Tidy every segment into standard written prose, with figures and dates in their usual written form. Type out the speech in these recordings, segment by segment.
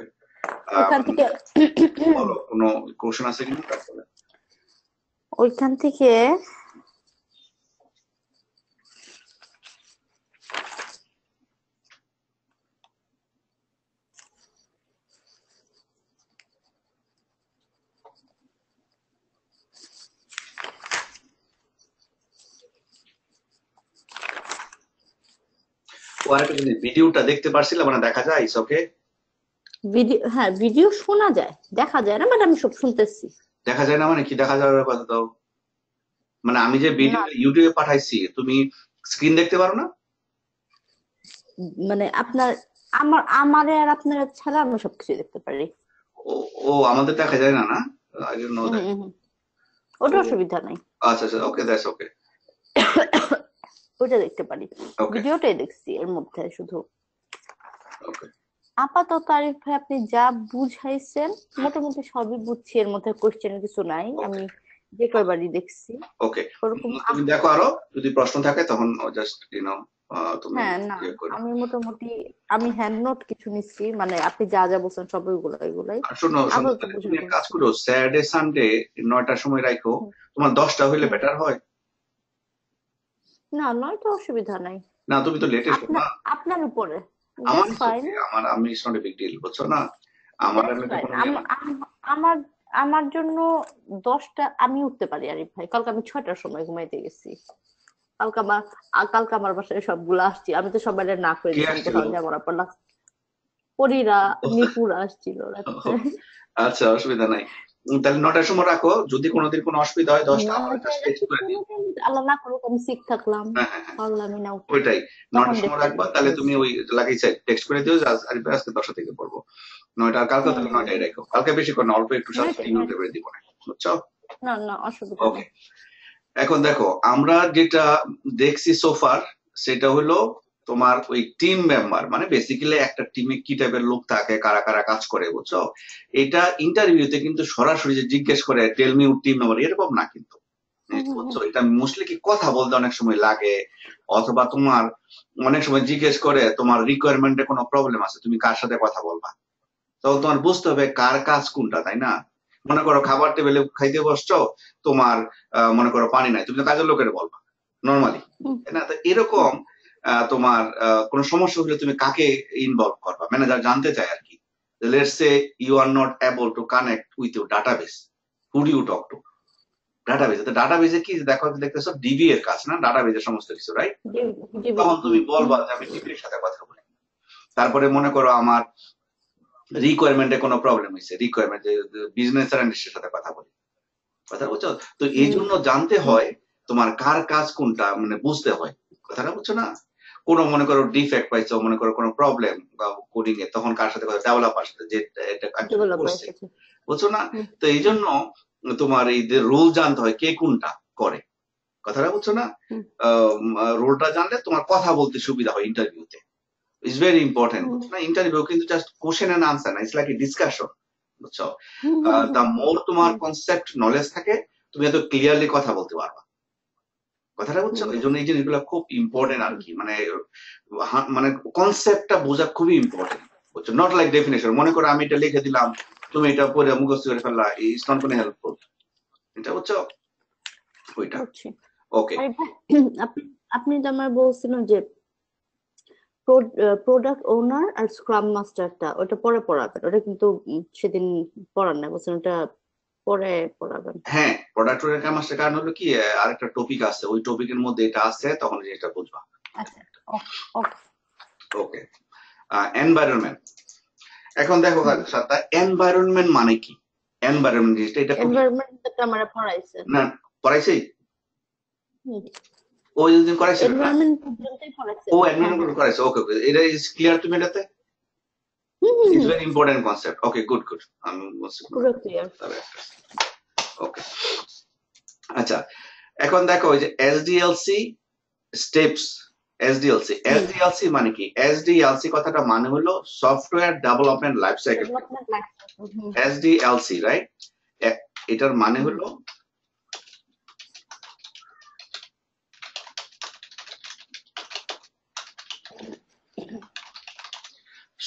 ওকে, ওখান থেকে বলো কোনো কোশ্চেন আছে কিনা তারপরে। ওইখান থেকে ও আরেকটা জিনিস, ভিডিওটা দেখতে পারছিলাম মানে দেখা যায়? It's okay. ভিডিও, হ্যাঁ ভিডিও শোনা যায়, দেখা যায় না, বাট আমি সব শুনতেছি। দেখা যায় না মানে কি দেখা যাওয়ার কথা দাও? মানে আমি যে না ভিডিওটা ইউটিউবে পাঠাইছি তুমি স্ক্রিন দেখতে পারো না? মানে আপনার, আমারে আর আপনার ছাড়া আমি সবকিছু দেখতে পারি। ও, ও আমাদের দেখা যায় না, না? I don't know that. হুম, ওটা ও অসুবিধা নাই, আচ্ছা আচ্ছা, ওকে, দ্যাটস ওকে। ওটা দেখতে পারি। ওকে ভিডিওটাই দেখছি এর মধ্যে শুধু। ওকে। আপাতত আরিফ ভাই আপনি যা বুঝাইছেন মোটামুটি সবই বুঝছি, এর মধ্যে কোশ্চেন কিছু নাই। ওকে আমি যে কয়বারই দেখছি ওকে। ওরকম তুমি দেখো, আরো যদি প্রশ্ন থাকে তখন জাস্ট তুমি হ্যাঁ না, ইয়ে করো। আমি মোটামুটি আমি হ্যান্ড নোট কিছু নিচ্ছি, মানে আপনি যা যা বলছেন সব ওইগুলো এগুলাই আর শোনো শোনো, আপাতত তাহলে বুঝে তুমি এক কাজ বলছি। করো, স্যাটারডে সানডে 9টার সময় রাখো। হুম, তোমার 10টা হইলে হুম। বেটার হয়। না নয়তো অসুবিধা নাই, না, তুমি তো লেটেস্ট আপনার না। আপনার উপরে। আমার দ্যাটস ইটস ফাইন, ওকে, আমি it's not a big deal, বুঝছো না? আমার দ্যাটস আমি এটা ফাইন। কোনো ইয়ে না। আমার আমার জন্য 10টা আমি উঠতে পারি আরিফ ভাই। কালকে আমি 6টার সময় ঘুমাইতে গেছি। কালকে আমার বাসায় সবগুলো আসছি, আমি তো সবাই না করে কে দিছি আমি আসছিল? কোথাও যাবো না, পড়লাম। পরীরা, নিপুরা আসছিল রাত্রে। আচ্ছা, অসুবিধা নাই। তাহলে 9টার সময় রাখো, যদি কোনোদিন কোনো অসুবিধা হয় 10টা আমার নয়টায় জাস্ট টেক্সট রাখি, করে দিও। কোনোদিন আল্লাহ না করুক আমি সিক থাকলাম, হ্যাঁ হ্যাঁ হ্যাঁ, পারলামই না উঠতে, ওইটাই। তখন 9টার সময় দেখতে রাখবা, তাহলে তুমি ওই লাগাইছে টেক্সট করে দিও যে আরিফ ভাই আজকে 10টা থেকে পড়বো 9টা, আর কালকে হম তাহলে হম 9টায় রাখো। কালকে বেশি করে না, অল্প একটু সাথে নয়টায় ইমেল নয়টায়। করে দিব না, বুঝছো? না না অসুবিধা ওকে। নেই। এখন দেখো, আমরা যেটা দেখছি সোফার, সেটা হলো তোমার ওই টিম মেম্বার, মানে বেসিক্যালি একটা টিমে কি টাইপের লোক থাকে, কারা কারা কাজ করে, বুঝছো? এটা ইন্টারভিউতে কিন্তু সরাসরি যে জিজ্ঞেস করে tell me your team member, এরকম না কিন্তু। হুম হুম বুঝছো, হুম এটা মোস্টলি কি কথা বলতে অনেক সময় লাগে, অথবা তোমার অনেক সময় জিজ্ঞেস করে তোমার রিকোয়ারমেন্টে কোনো প্রবলেম আছে, তুমি কার সাথে কথা বলবা। তখন তোমার বুঝতে হবে কার কাজ কোনটা, তাই না? মনে করো খাবার টেবিলে খাইতে বসছো, তোমার মনে করো পানি নাই, তুমি তো কাজের লোকের বলবা নর্মালি, হুম তাই না? তো হুম এরকম তোমার কোনো সমস্যা হলে তুমি কাকে ইনভলভ করবা, ম্যানেজার জানতে চায় আর কি। Let's say you are not able to connect with your database, who do you talk to? ডাটাবেসে, তো ডাটাবেসে কি দেখো, দেখতেছো ডিবি এর কাজ না, ডাটাবেসের সমস্ত কিছু, রাইট? জি জি তখন হুম তুমি হুম বলবা যে আমি ডিবি এর সাথে কথা বলি। তারপরে মনে করো আমার রিকোয়ারমেন্টে কোনো প্রবলেম হয়েছে, রিকোয়ারমেন্ট বিজনেস অ্যানালিস্টের সাথে কথা বলি, কথা বুঝছো? তো এই হুম জন্য জানতে হয় তোমার কার কাজ কোনটা, মানে বুঝতে হয়, কথাটা বুঝছো না? কোনো মনে করো ডিফেক্ট পাইছো, মনে করো কোনো প্রবলেম বা কোডিং এ, তখন কার সাথে কথা, ডেভেলপার সাথে যে এটা অ্যাকচুয়ালি ডেভেলপার করছে, সাথে। বুঝছো না? হুম তো এই জন্য তোমার এই যে রোল জানতে হয় কে কোনটা করে, কথাটা বুঝছো না? হুম রোলটা জানলে তোমার কথা বলতে সুবিধা হয় ইন্টারভিউতে। ইটস ভেরি ইম্পর্টেন্ট, হুম বুঝছো না? ইন্টারভিউ কিন্তু জাস্ট কোশ্চেন এন্ড আনসার না, ইটস লাইক এ ডিসকাশন, বুঝছো? হুম হুম দ্য হুম মোর তোমার হুম কনসেপ্ট নলেজ থাকে, তুমি এত ক্লিয়ারলি কথা বলতে পারবা, কথাটা বুঝছো? হুম এই জন্য এই জিনিসগুলো খুব ইম্পর্টেন্ট আর হুম কি, মানে মানে কনসেপ্টটা বোঝা খুবই ইম্পর্টেন্ট, বুঝছো? নট লাইক ডেফিনেশন, মনে করো আমি এটা লিখে দিলাম, তুমি এটা পড়ে মুখস্থ করে ফেললা, ইটস নট গোনা হেল্পফুল, এটা বুঝছো? ওইটা। বুঝছি। ওকে। আরে ভাই, আপনি আপনি তো আমার বলছিলেন যে প্রোডাক্ট ওনার আর স্ক্রাম মাস্টারটা ওটা পরে পড়াবেন, ওটা কিন্তু সেদিন পড়ান না, বলছেন ওটা পরে পড়াবেন। হ্যাঁ, প্রোডাক্ট ওনার মাস্টার, কারণ হলো কি, আরেকটা টপিক আছে, ওই টপিকের মধ্যে এটা আছে, তখন জিনিসটা বুঝবা। আচ্ছা, ওকে ওকে। ওকে। এনভায়রনমেন্ট। এখন দেখো সাথে এনভায়রনমেন্ট মানে কি? এনভায়রনমেন্ট জিনিসটা এটা খুবই, এনভায়রনমেন্টটা আমার পড়াইছেন। না, পড়াইছি, ওই দিন করাইছিল না? এনভায়রনমেন্ট পর্যন্তই ও পড়াইছেন, হ্যাঁ এনভায়রনমেন্ট হ্যাঁ। করাইছে, ওকে ওকে, এটা ইজ ক্লিয়ার তুমি এটাতে? Hmm hmm it's hmm very important concept, okay good good, আমি বলছি পুরো ক্লিয়ার। ওকে। আচ্ছা, এখন দেখো ওই যে এসডিএলসি স্টেপস, এসডিএলসি, হুম, এসডিএলসি মানে কি? এসডিএলসি কথাটা মানে হলো software development life cycle, development life cycle. Hmm SDLC, right? এটার মানে হুম হলো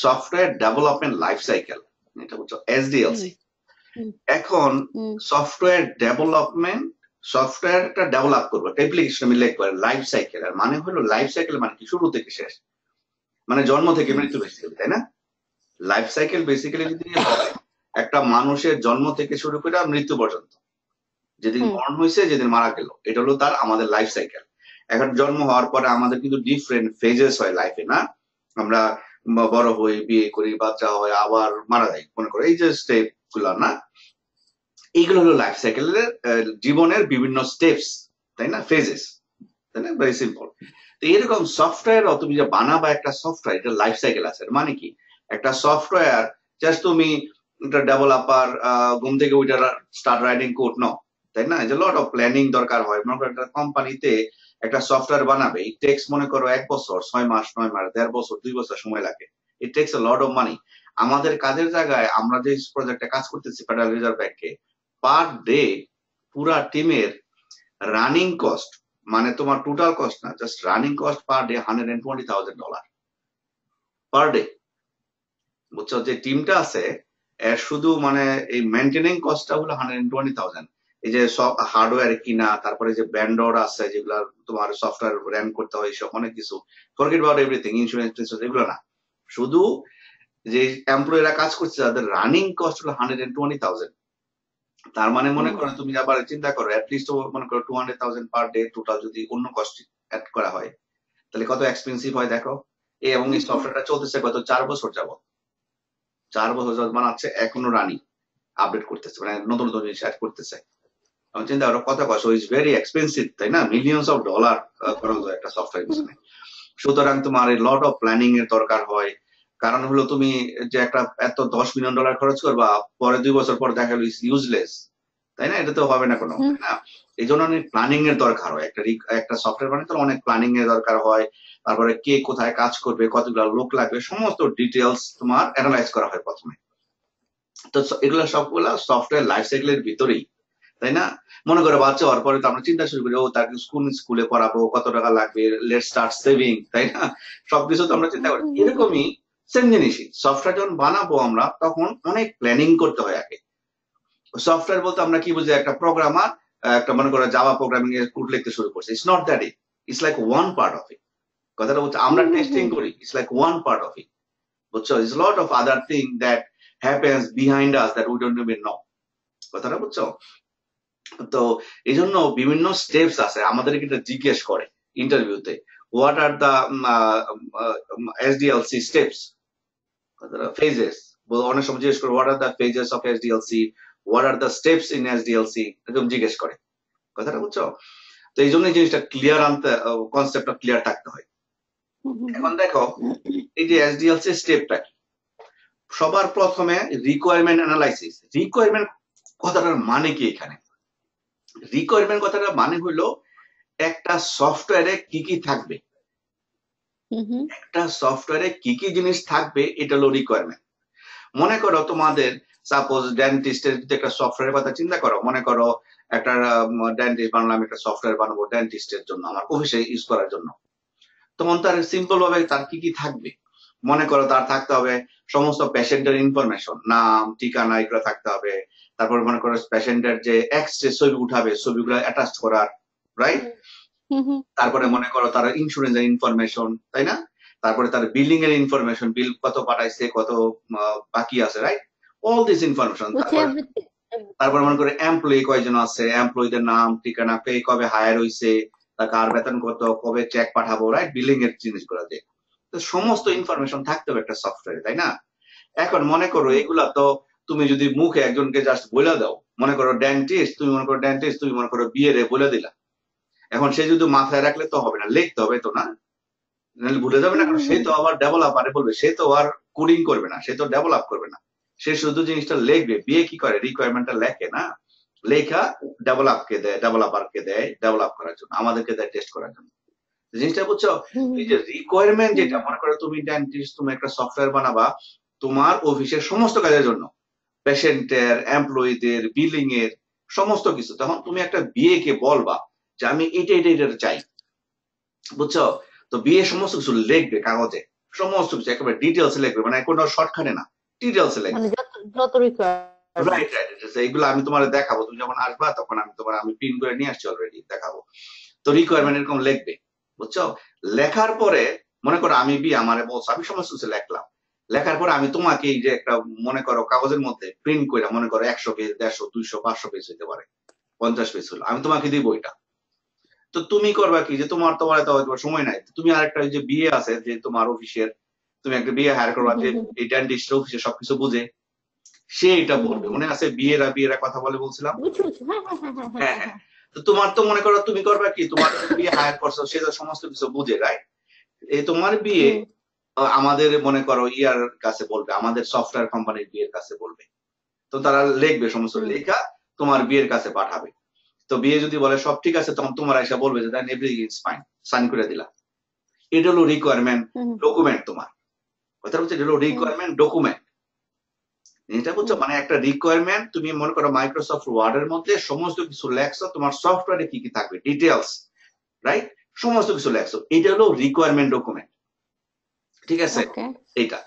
সফটওয়্যার ডেভেলপমেন্ট লাইফ সাইকেল, এটা বুঝছো, এসডিএলসি। এখন সফটওয়্যার ডেভেলপমেন্ট, সফটওয়্যারটা ডেভেলপ করবো, অ্যাপ্লিকেশন আমি লিখবো লাইফ সাইকেল। আর মানে হলো লাইফ সাইকেল মানে কি, শুরু থেকে শেষ, মানে জন্ম থেকে মৃত্যু বেসিক্যালি, তাই না? লাইফ সাইকেল বেসিক্যালি যদি হয় একটা মানুষের জন্ম থেকে শুরু করে মৃত্যু পর্যন্ত, যেদিন বর্ন হয়েছে যেদিন মারা গেল, এটা হলো তার আমাদের লাইফ সাইকেল। এখন জন্ম হওয়ার পরে আমাদের কিন্তু ডিফারেন্ট ফেজেস হয় লাইফে, না? আমরা বড় হই, বিয়ে করি, বাচ্চা হয়, আবার মারা যাই, মনে করো এই যে স্টেপ গুলা, না? এইগুলো হলো লাইফ সাইকেলের জীবনের বিভিন্ন স্টেপস, তাই না? ফেজেস, তাই না? Very simple. তো এরকম সফটওয়্যার তুমি যে বানাবা একটা সফটওয়্যার, এটা লাইফ সাইকেল আছে। মানে কি, একটা সফটওয়্যার জাস্ট তুমি একটা ডেভেলপার ঘুম থেকে ওইটা স্টার্ট রাইটিং কোড নাও, তাই না? যে লট অফ প্ল্যানিং দরকার হয়। মনে করো একটা কোম্পানিতে একটা সফটওয়্যার বানাবে, ইট টেক্স মনে করো 1 বছর, 6 মাস, 9 মাস, 1.5 বছর, 2 বছর সময় লাগে। It takes A lot of money. আমাদের কাজের জায়গায় আমরা যে প্রজেক্টে কাজ করতেছি ফেডারেল রিজার্ভ ব্যাংকে, পার ডে পুরা টিমের রানিং কস্ট, মানে তোমার টোটাল কস্ট না, just running cost per day $120,000 per day. বুঝছো, যে টিমটা আছে এর শুধু মানে এই মেনটেনিং কস্টটা হলো 120,000। এই যে সব হার্ডওয়্যার কিনা, তারপরে যে ব্যান্ডর আছে যেগুলা তোমার সফটওয়্যার রান করতে হয়, সব অনেক কিছু, ফরগেট অ্যাবাউট এভরিথিং, ইন্স্যুরেন্স এগুলো না, শুধু যে এমপ্লয়িরা কাজ করছে তাদের রানিং কস্ট হলো 120,000। তার মানে মনে করো তুমি আবার চিন্তা করো, অ্যাটলিস্ট মনে করো 200,000 পার ডে টোটাল যদি অন্য কস্ট অ্যাড করা হয়, তাহলে কত এক্সপেন্সিভ হয় দেখো। এবং এই সফটওয়্যারটা চলতেছে কত 4 বছর যাবত, 4 বছর যাবত বানাচ্ছে, এখনো রানিং, আপডেট করতেছে, মানে নতুন নতুন জিনিস অ্যাড করতেছে। আমি চিন্তা করো কত কষ্ট, ইজ ভেরি এক্সপেন্সিভ, তাই না? মিলিয়নস অফ ডলার খরচ হয় একটা সফটওয়্যার পিছনে। সুতরাং তোমার এই লট অফ প্ল্যানিং এর দরকার হয়। কারণ হলো তুমি যে একটা এত $10 মিলিয়ন খরচ করবা, পরে 2 বছর পর দেখা গেল ইউজলেস, তাই না? এটা তো হবে না কোনো, তাই না? এই জন্য অনেক প্ল্যানিং এর দরকার হয়। একটা সফটওয়্যার বানাতে অনেক প্ল্যানিং এর দরকার হয়। তারপরে কে কোথায় কাজ করবে, কতগুলো লোক লাগবে, সমস্ত ডিটেলস তোমার অ্যানালাইজ করা হয় প্রথমে। তো এগুলো সবগুলা সফটওয়্যার লাইফ সাইকেলের ভিতরেই, তাই না? মনে করে বাচ্চা হওয়ার পরে তো আমরা চিন্তা শুরু করি, ও তাকে স্কুলে পড়াবো, কত টাকা লাগবে, লেট স্টার্ট সেভিং, তাই না? সবকিছু তো আমরা চিন্তা করি। এরকমই সেম জিনিসই সফটওয়্যার যখন বানাবো আমরা, তখন অনেক প্ল্যানিং করতে হয় আগে। সফটওয়্যার বলতে আমরা কি বুঝি, একটা প্রোগ্রামার একটা মনে করো জাভা প্রোগ্রামিং এর কোড লিখতে শুরু করছে, it's not that it, it's like one part of it. কথাটা হচ্ছে আমরা টেস্টিং করি, it's like one part of it, বুঝছো? It's lot of other thing that happens behind us that we don't even know. কথাটা বুঝছো? তো এই জন্য বিভিন্ন স্টেপস আছে, আমাদেরকে এটা জিজ্ঞেস করে ইন্টারভিউতে, what are the SDLC steps, phases. অনেক সময় জিজ্ঞেস করে, what are the phases of SDLC, what are the steps in SDLC, এরকম জিজ্ঞেস করে। কথাটা বুঝছো? তো এই জন্য জিনিসটা ক্লিয়ার আনতে, কনসেপ্টটা ক্লিয়ার থাকতে হয়। এখন দেখো এই যে এসডিএলসি স্টেপটা কি, সবার প্রথমে রিকোয়ারমেন্ট অ্যানালাইসিস। রিকোয়ারমেন্ট কথাটার মানে কি এখানে? রিকোয়ারমেন্ট কথাটা মানে হলো একটা সফটওয়্যারে কি কি থাকবে, একটা সফটওয়্যারে কি কি জিনিস থাকবে, এটা হলো রিকোয়ারমেন্ট। মনে করো তোমাদের সাপোজ ডেন্টিস্টের একটা সফটওয়্যারের কথা চিন্তা করো, মনে করো একটা ডেন্টিস্ট বানালাম, একটা সফটওয়্যার বানাবো ডেন্টিস্টের জন্য, আমার অফিসে ইউজ করার জন্য। তখন তার সিম্পল ভাবে তার কি কি থাকবে, মনে করো তার থাকতে হবে সমস্ত পেশেন্টের ইনফরমেশন, নাম, ঠিকানা, এগুলো থাকতে হবে। তারপর মনে করো পেশেন্টের যে এক্স-রে ছবি উঠাবে, ছবিগুলো অ্যাটাচ করার, রাইট? তারপরে মনে করো তার ইন্স্যুরেন্সের ইনফরমেশন, তাই না? তারপরে তার বিলিং এর ইনফরমেশন, বিল কত পাঠাইছে, কত বাকি আছে, রাইট? All this information. তারপর মনে করো এমপ্লয়ি কয়জন আছে, এমপ্লয়ীদের নাম, ঠিকানা, কে কবে হায়ার হয়েছে, তার কার বেতন কত, কবে চেক পাঠাবো, রাইট? বিলিং এর জিনিসগুলো দিয়ে তো সমস্ত ইনফরমেশন থাকতে হবে একটা সফটওয়্যারে, তাই না? এখন মনে করো এগুলা তো তুমি যদি মুখে একজনকে জাস্ট বলে দাও, মনে করো ডেন্টিস্ট, তুমি মনে করো ডেন্টিস্ট, তুমি মনে করো বিয়ে রে বলে দিলা, এখন সে যদি মাথায় রাখলে তো হবে না, লিখতে হবে তো, না? ভুলে যাবে না, কারণ সে তো আবার ডেভেলপারে বলবে, সে তো আর কোডিং করবে না, সে তো ডেভেলপ করবে না, সে শুধু জিনিসটা লিখবে। বিয়ে কি করে, রিকোয়ারমেন্টটা লেখে, না? লেখা ডেভেলপকে দেয়, ডেভেলপারকে দেয় ডেভেলপ করার জন্য, আমাদেরকে দেয় টেস্ট করার জন্য। জিনিসটা বুঝছো? এই যে রিকোয়ারমেন্ট, যেটা মনে করো তুমি ডেন্টিস্ট, তুমি একটা সফটওয়্যার বানাবা তোমার অফিসের সমস্ত কাজের জন্য, পেশেন্টের, এমপ্লয়ীদের, বিলিং এর সমস্ত কিছু, তখন তুমি একটা বিয়ে কে বলবা যে আমি এটা এটা এটা চাই, বুঝছো? তো বিয়ে সমস্ত কিছু লিখবে কাগজে, সমস্ত কিছু একেবারে ডিটেলস লিখবে, মানে কোনো শর্টকাটে না, ডিটেলস লিখবে। মানে যত রিকোয়ারমেন্ট। রাইট রাইট, এগুলো আমি তোমার দেখাবো, তুমি যখন আসবা তখন আমি প্রিন্ট করে নিয়ে আসছি অলরেডি, দেখাবো। তো রিকোয়ারমেন্ট এরকম লিখবে, বুঝছো? লেখার পরে মনে করো আমি আমারে বলছো, আমি সমস্ত কিছু লিখলাম, লেখার পরে আমি তোমাকে এই যে একটা মনে করো কাগজের মধ্যে প্রিন্ট করে, মনে করো 100 পেজ, 150, 200, 500 পেজ হইতে পারে, 50 পেজ হলো, আমি তোমাকে দিব এটা। তো তুমি করবা কি, যে তোমার তোমার এত হয়তো সময় নাই, তুমি আরেকটা যে বিয়ে আছে যে তোমার অফিসের, তুমি একটা বিয়ে হায়ার করবা যে এই ডেন্টিস্ট অফিসে সবকিছু বুঝে, সে এটা বলবে। মনে আছে বিয়েরা কথা বলে বলছিলাম? হ্যাঁ হ্যাঁ। তো তোমার তো মনে করো তুমি করবা কি, তোমার বিয়ে হায়ার করছো, সে তো সমস্ত কিছু বুঝে, রাইট? এই তোমার বিয়ে আমাদের মনে করো ইয়ার কাছে বলবে, আমাদের সফটওয়্যার কোম্পানির বিয়ের কাছে বলবে। তো তারা লিখবে, সমস্ত লেখা তোমার বিয়ের কাছে পাঠাবে। তো বিয়ে যদি বলে সব ঠিক আছে, তখন তোমার এসে বলবে যে then everything is fine, sign করে দিলা। এটা হলো রিকোয়ারমেন্ট ডকুমেন্ট। তোমার কথা বলছে এটা হলো রিকোয়ারমেন্ট ডকুমেন্ট। এটা বুঝছো? মানে একটা রিকোয়ারমেন্ট, তুমি মনে করো মাইক্রোসফট ওয়ার্ড এর মধ্যে সমস্ত কিছু লেখছো, তোমার সফটওয়্যারে কি কি থাকবে ডিটেলস, রাইট? সমস্ত কিছু লেখছো, এটা হলো রিকোয়ারমেন্ট ডকুমেন্ট, ঠিক আছে? এইটা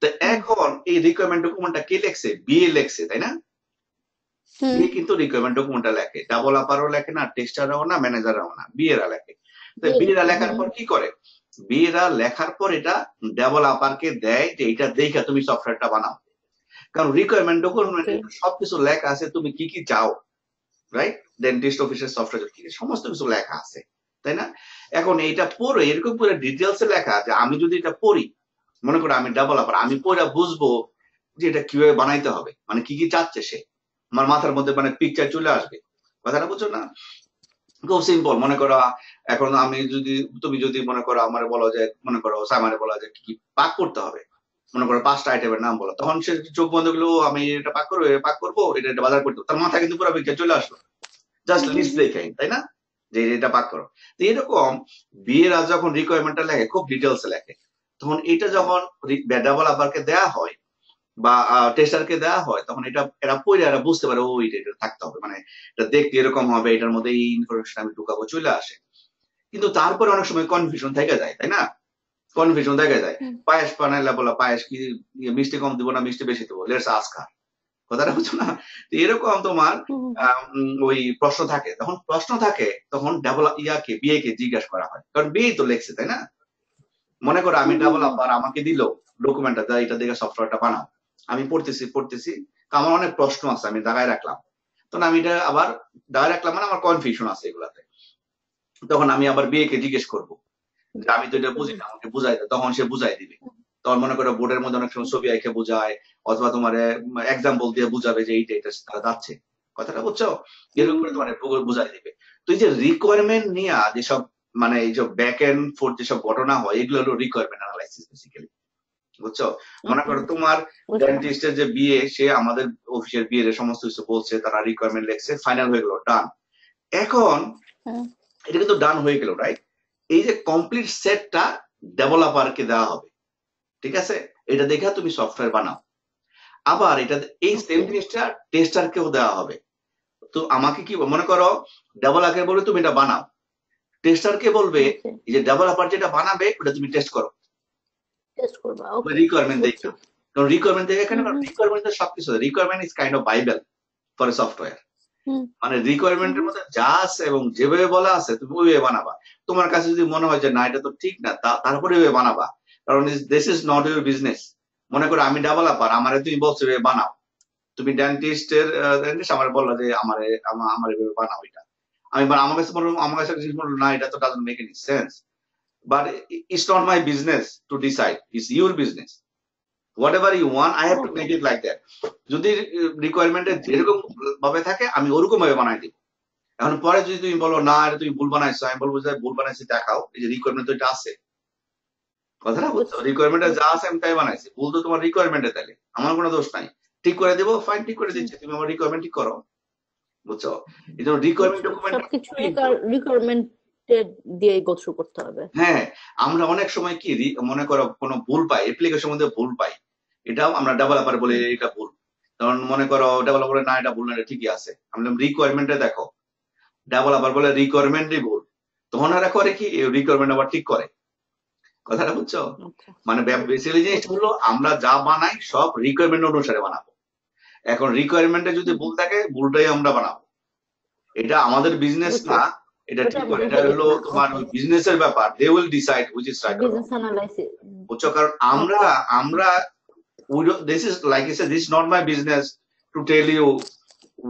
তো এখন এই রিকোয়ারমেন্ট ডকুমেন্টটা কে লেখছে? বিএ লেখছে, তাই না? বিএ কিন্তু রিকোয়ারমেন্ট ডকুমেন্টটা লেখে, ডাবল আপারও লেখে না, টেস্টারও না, ম্যানেজারও না, বিএরা লেখে। তো বিএরা লেখার পর কি করে? বিএরা লেখার পর এটা ডেভেলপারকে দেয় যে এটা দেখে তুমি সফটওয়্যারটা বানাও। কারণ রিকোয়ারমেন্ট ডকুমেন্টে সবকিছু লেখা আছে, তুমি কি কি চাও, রাইট? ডেন্টিস্ট অফিসের সফটওয়্যার কি সমস্ত কিছু লেখা আছে, তাই না? এখন এইটা পড়ে এরকম করে ডিটেলস এ লেখা, যে আমি যদি এটা পড়ি, মনে করো আমি ডেভেলপার, আমি পড়ে বুঝবো যে এটা কিভাবে বানাইতে হবে, মানে কি কি চাচ্ছে সে, আমার মাথার মধ্যে মানে পিকচার চলে আসবে। কথাটা বুঝছো না? খুব সিম্পল। মনে করো এখন তুমি যদি মনে করো আমার বলো যে, মনে করো সামারে বলা যে কি পাক করতে হবে, মনে করো 5টা আইটেমের নাম বলো, তখন সে চোখ বন্ধ করলো, আমি এটা পাক করবো, এটা বাজার করতে, তার মাথায় কিন্তু পুরো পিকচার চলে আসলো, জাস্ট লিস্ট দেখে, তাই না? যে এটা পাক করো। তো এরকম বিয়েরা যখন রিকোয়ারমেন্টটা লেখে, খুব ডিটেলস লেখে, তখন এটা যখন ডেভেলপারকে দেওয়া হয় বা টেস্টারকে দেওয়া হয়, তখন এরা পড়ে এরা বুঝতে পারে, ও এটা থাকতে হবে, মানে এটা দেখতে এরকম হবে, এটার মধ্যে এই ইনফরমেশন আমি ঢুকাবো, চলে আসে। কিন্তু তারপরে অনেক সময় কনফিউশন থেকে যায়, তাই না? কনফিউশন দেখা যায়, পায়েস বানাইলে বলা পায়েস কি মিষ্টি কম দিব না মিষ্টি বেশি দেবো, লেটস আস্ক হার। কথাটা বুঝছো না? এরকম তোমার ওই প্রশ্ন থাকে, তখন বিয়েকে জিজ্ঞাসা করা হয়, কারণ বিয়ে তো লেখছে, তাই না? মনে করো আমি ডেভেলপার, আমাকে দিল ডকুমেন্টটা, এটা দেখে সফটওয়্যারটা বানাও, আমি পড়তেছি, আমার অনেক প্রশ্ন আছে, আমি দাগায় রাখলাম, তখন আমি এটা আবার দাগায় রাখলাম, মানে আমার কনফিউশন আছে এগুলাতে, তখন আমি আবার বিয়েকে জিজ্ঞেস করবো যে আমি তো এটা বুঝি না, আমাকে বুঝাই দাও, তখন সে বুঝাই দিবে। তখন মনে করো বোর্ডের মধ্যে অনেক সময় ছবি আঁকে বুঝায়, অথবা তোমার এক্সাম্পল দিয়ে বুঝাবে যে এইটা তারা যাচ্ছে। কথাটা বুঝছো? এরকম করে তোমার বুঝাই দিবে। তো এই যে রিকোয়ারমেন্ট নিয়ে যেসব মানে এই যে ব্যাক এন্ড ফোর্থ যেসব ঘটনা হয়, এগুলো হলো রিকোয়ারমেন্ট অ্যানালাইসিস বেসিক্যালি, বুঝছো? মনে করো তোমার ডেন্টিস্টের যে বিয়ে, সে আমাদের অফিসের বিয়ের সমস্ত কিছু বলছে, তারা রিকোয়ারমেন্ট লেখছে, ফাইনাল হয়ে গেল, ডান। এখন এটা কিন্তু ডান হয়ে গেল, রাইট? এই যে কমপ্লিট সেটটা ডেভেলপারকে দেওয়া হবে, ঠিক আছে? এটা দেখে তুমি সফটওয়্যার বানাও। আবার এটা এই সেম জিনিসটা টেস্টারকেও দেওয়া হবে। তো আমাকে কি মনে করো, ডেভেলপারকে বলবে তুমি এটা বানাও, টেস্টারকে বলবে যে ডেভেলপার যেটা বানাবে ওটা তুমি টেস্ট করো, রিকোয়ারমেন্ট দেখো। কারণ রিকোয়ারমেন্ট দেখে কেন? কারণ রিকোয়ারমেন্ট সবকিছু, requirement is kind of Bible for a software. মানে রিকোয়ারমেন্টের মধ্যে যা আছে এবং যেভাবে বলা আছে তুমি ওইভাবে বানাবা। তোমার কাছে যদি মনে হয় যে না এটা তো ঠিক না, তারপরে ওইভাবে বানাবা, কারণ this is not your business. মনে করো আমি ডেভেলপার, আমারে তুমি বলছো এভাবে বানাও, তুমি ডেন্টিস্ট আমার বললো যে আমার এভাবে বানাও, এটা আমি আমার কাছে বললো না, এটা তো doesn't make any sense, but it's not my business to decide, it's your business, whatever you want, I have to make it like that. যদি রিকোয়ারমেন্টে যেরকম ভাবে থাকে আমি ওরকম ভাবে বানাই দিব। এখন পরে যদি তুমি বলো না এটা তুমি ভুল বানাইছো, আমি বলবো যে ভুল বানাইছি দেখাও, এই যে রিকোয়ারমেন্ট তো এটা আছে। কথাটা বুঝছো? রিকোয়ারমেন্টে যা আছে আমি তাই বানাইছি, ভুল তো তোমার রিকোয়ারমেন্টে, তাইলে আমার কোনো দোষ নাই, ঠিক করে দেবো, ফাইন, ঠিক করে দিচ্ছি, তুমি আমার রিকোয়ারমেন্ট ঠিক করো, বুঝছো? এই জন্য রিকোয়ারমেন্ট ডকুমেন্ট রিকোয়ারমেন্ট দিয়ে গো থ্রু করতে হবে। হ্যাঁ, আমরা অনেক সময় কি মনে করো কোনো ভুল পাই, অ্যাপ্লিকেশন মধ্যে ভুল পাই, এটাও আমরা ডেভেলপার বলে এটা ভুল, কারণ মনে করো ডেভেলপার বলে না এটা ভুল না, এটা ঠিকই আছে, আমরা রিকোয়ারমেন্টে দেখো, ডেভেলপার বলে রিকোয়ারমেন্টই ভুল, তখন এরা করে কি রিকোয়ারমেন্ট আবার ঠিক করে। কথাটা বুঝছো? আচ্ছা মানে বেসিক্যালি জিনিসটা হলো আমরা যা বানাই সব রিকোয়ারমেন্ট অনুসারে বানাবো। এখন রিকোয়ারমেন্টে যদি ভুল থাকে ভুলটাই আমরা বানাবো। এটা আমাদের বিজনেস বুঝছি না, এটা ওটা ঠিক না, এটা বুঝে হলো না তোমার ওকে বিজনেসের ব্যাপার। They will decide which is right or wrong. Business analysis বুঝছো? কারণ আমরা ওকে আমরা this is like I said, this is not my business to tell you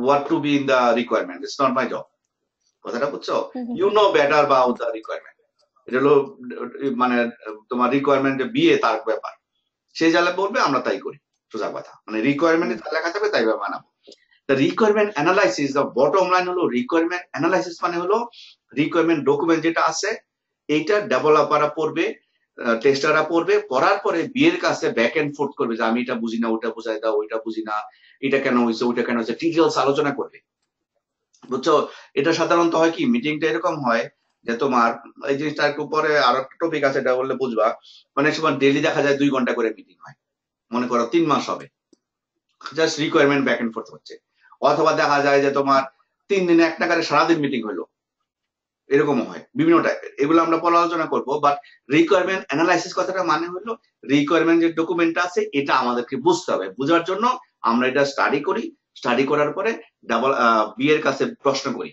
what to be in the requirement. It's not my job. কথাটা বুঝছো? You know better about the requirement. এটা হলো মানে তোমার রিকোয়ারমেন্ট বিয়ে তার ব্যাপার। সে যা বলবে আমরা তাই করি, সোজা কথা। মানে রিকোয়ারমেন্টে যা লেখা থাকবে তাই বানাবো। The requirement analysis, the bottom line হলো requirement analysis মানে হলো requirement document যেটা আছে এইটা ডেভেলপাররা পড়বে, টেস্টাররা পড়বে, পড়ার পরে বিয়ের কাছে ব্যাক এন্ড ফোর্থ করবে যে আমি এটা বুঝি না, ওটা বুঝাই দাও, ওইটা বুঝি না, এটা কেন হয়েছে, ওইটা কেন হয়েছে, ডিটেলস আলোচনা করবে। বুঝছো? এটা সাধারণত হয় কি, মিটিংটা এরকম হয় যে তোমার এই জিনিসটা একটু পরে আরো একটা টপিক আছে, এটা বললে বুঝবা। অনেক সময় ডেলি দেখা যায় 2 ঘন্টা করে মিটিং হয়, মনে করো 3 মাস হবে, just requirement back and fourth হচ্ছে। অথবা দেখা যায় যে তোমার 3 দিনে এক নাগারে সারাদিন মিটিং হলো, এরকমও হয় বিভিন্ন টাইপের। এগুলো আমরা পরে আলোচনা করবো। বাট রিকোয়ারমেন্ট অ্যানালাইসিস কথাটা মানে হলো রিকোয়ারমেন্ট যে ডকুমেন্টটা আছে এটা আমাদেরকে বুঝতে হবে। বোঝার জন্য আমরা এটা স্টাডি করি, স্টাডি করার পরে বিয়ের কাছে প্রশ্ন করি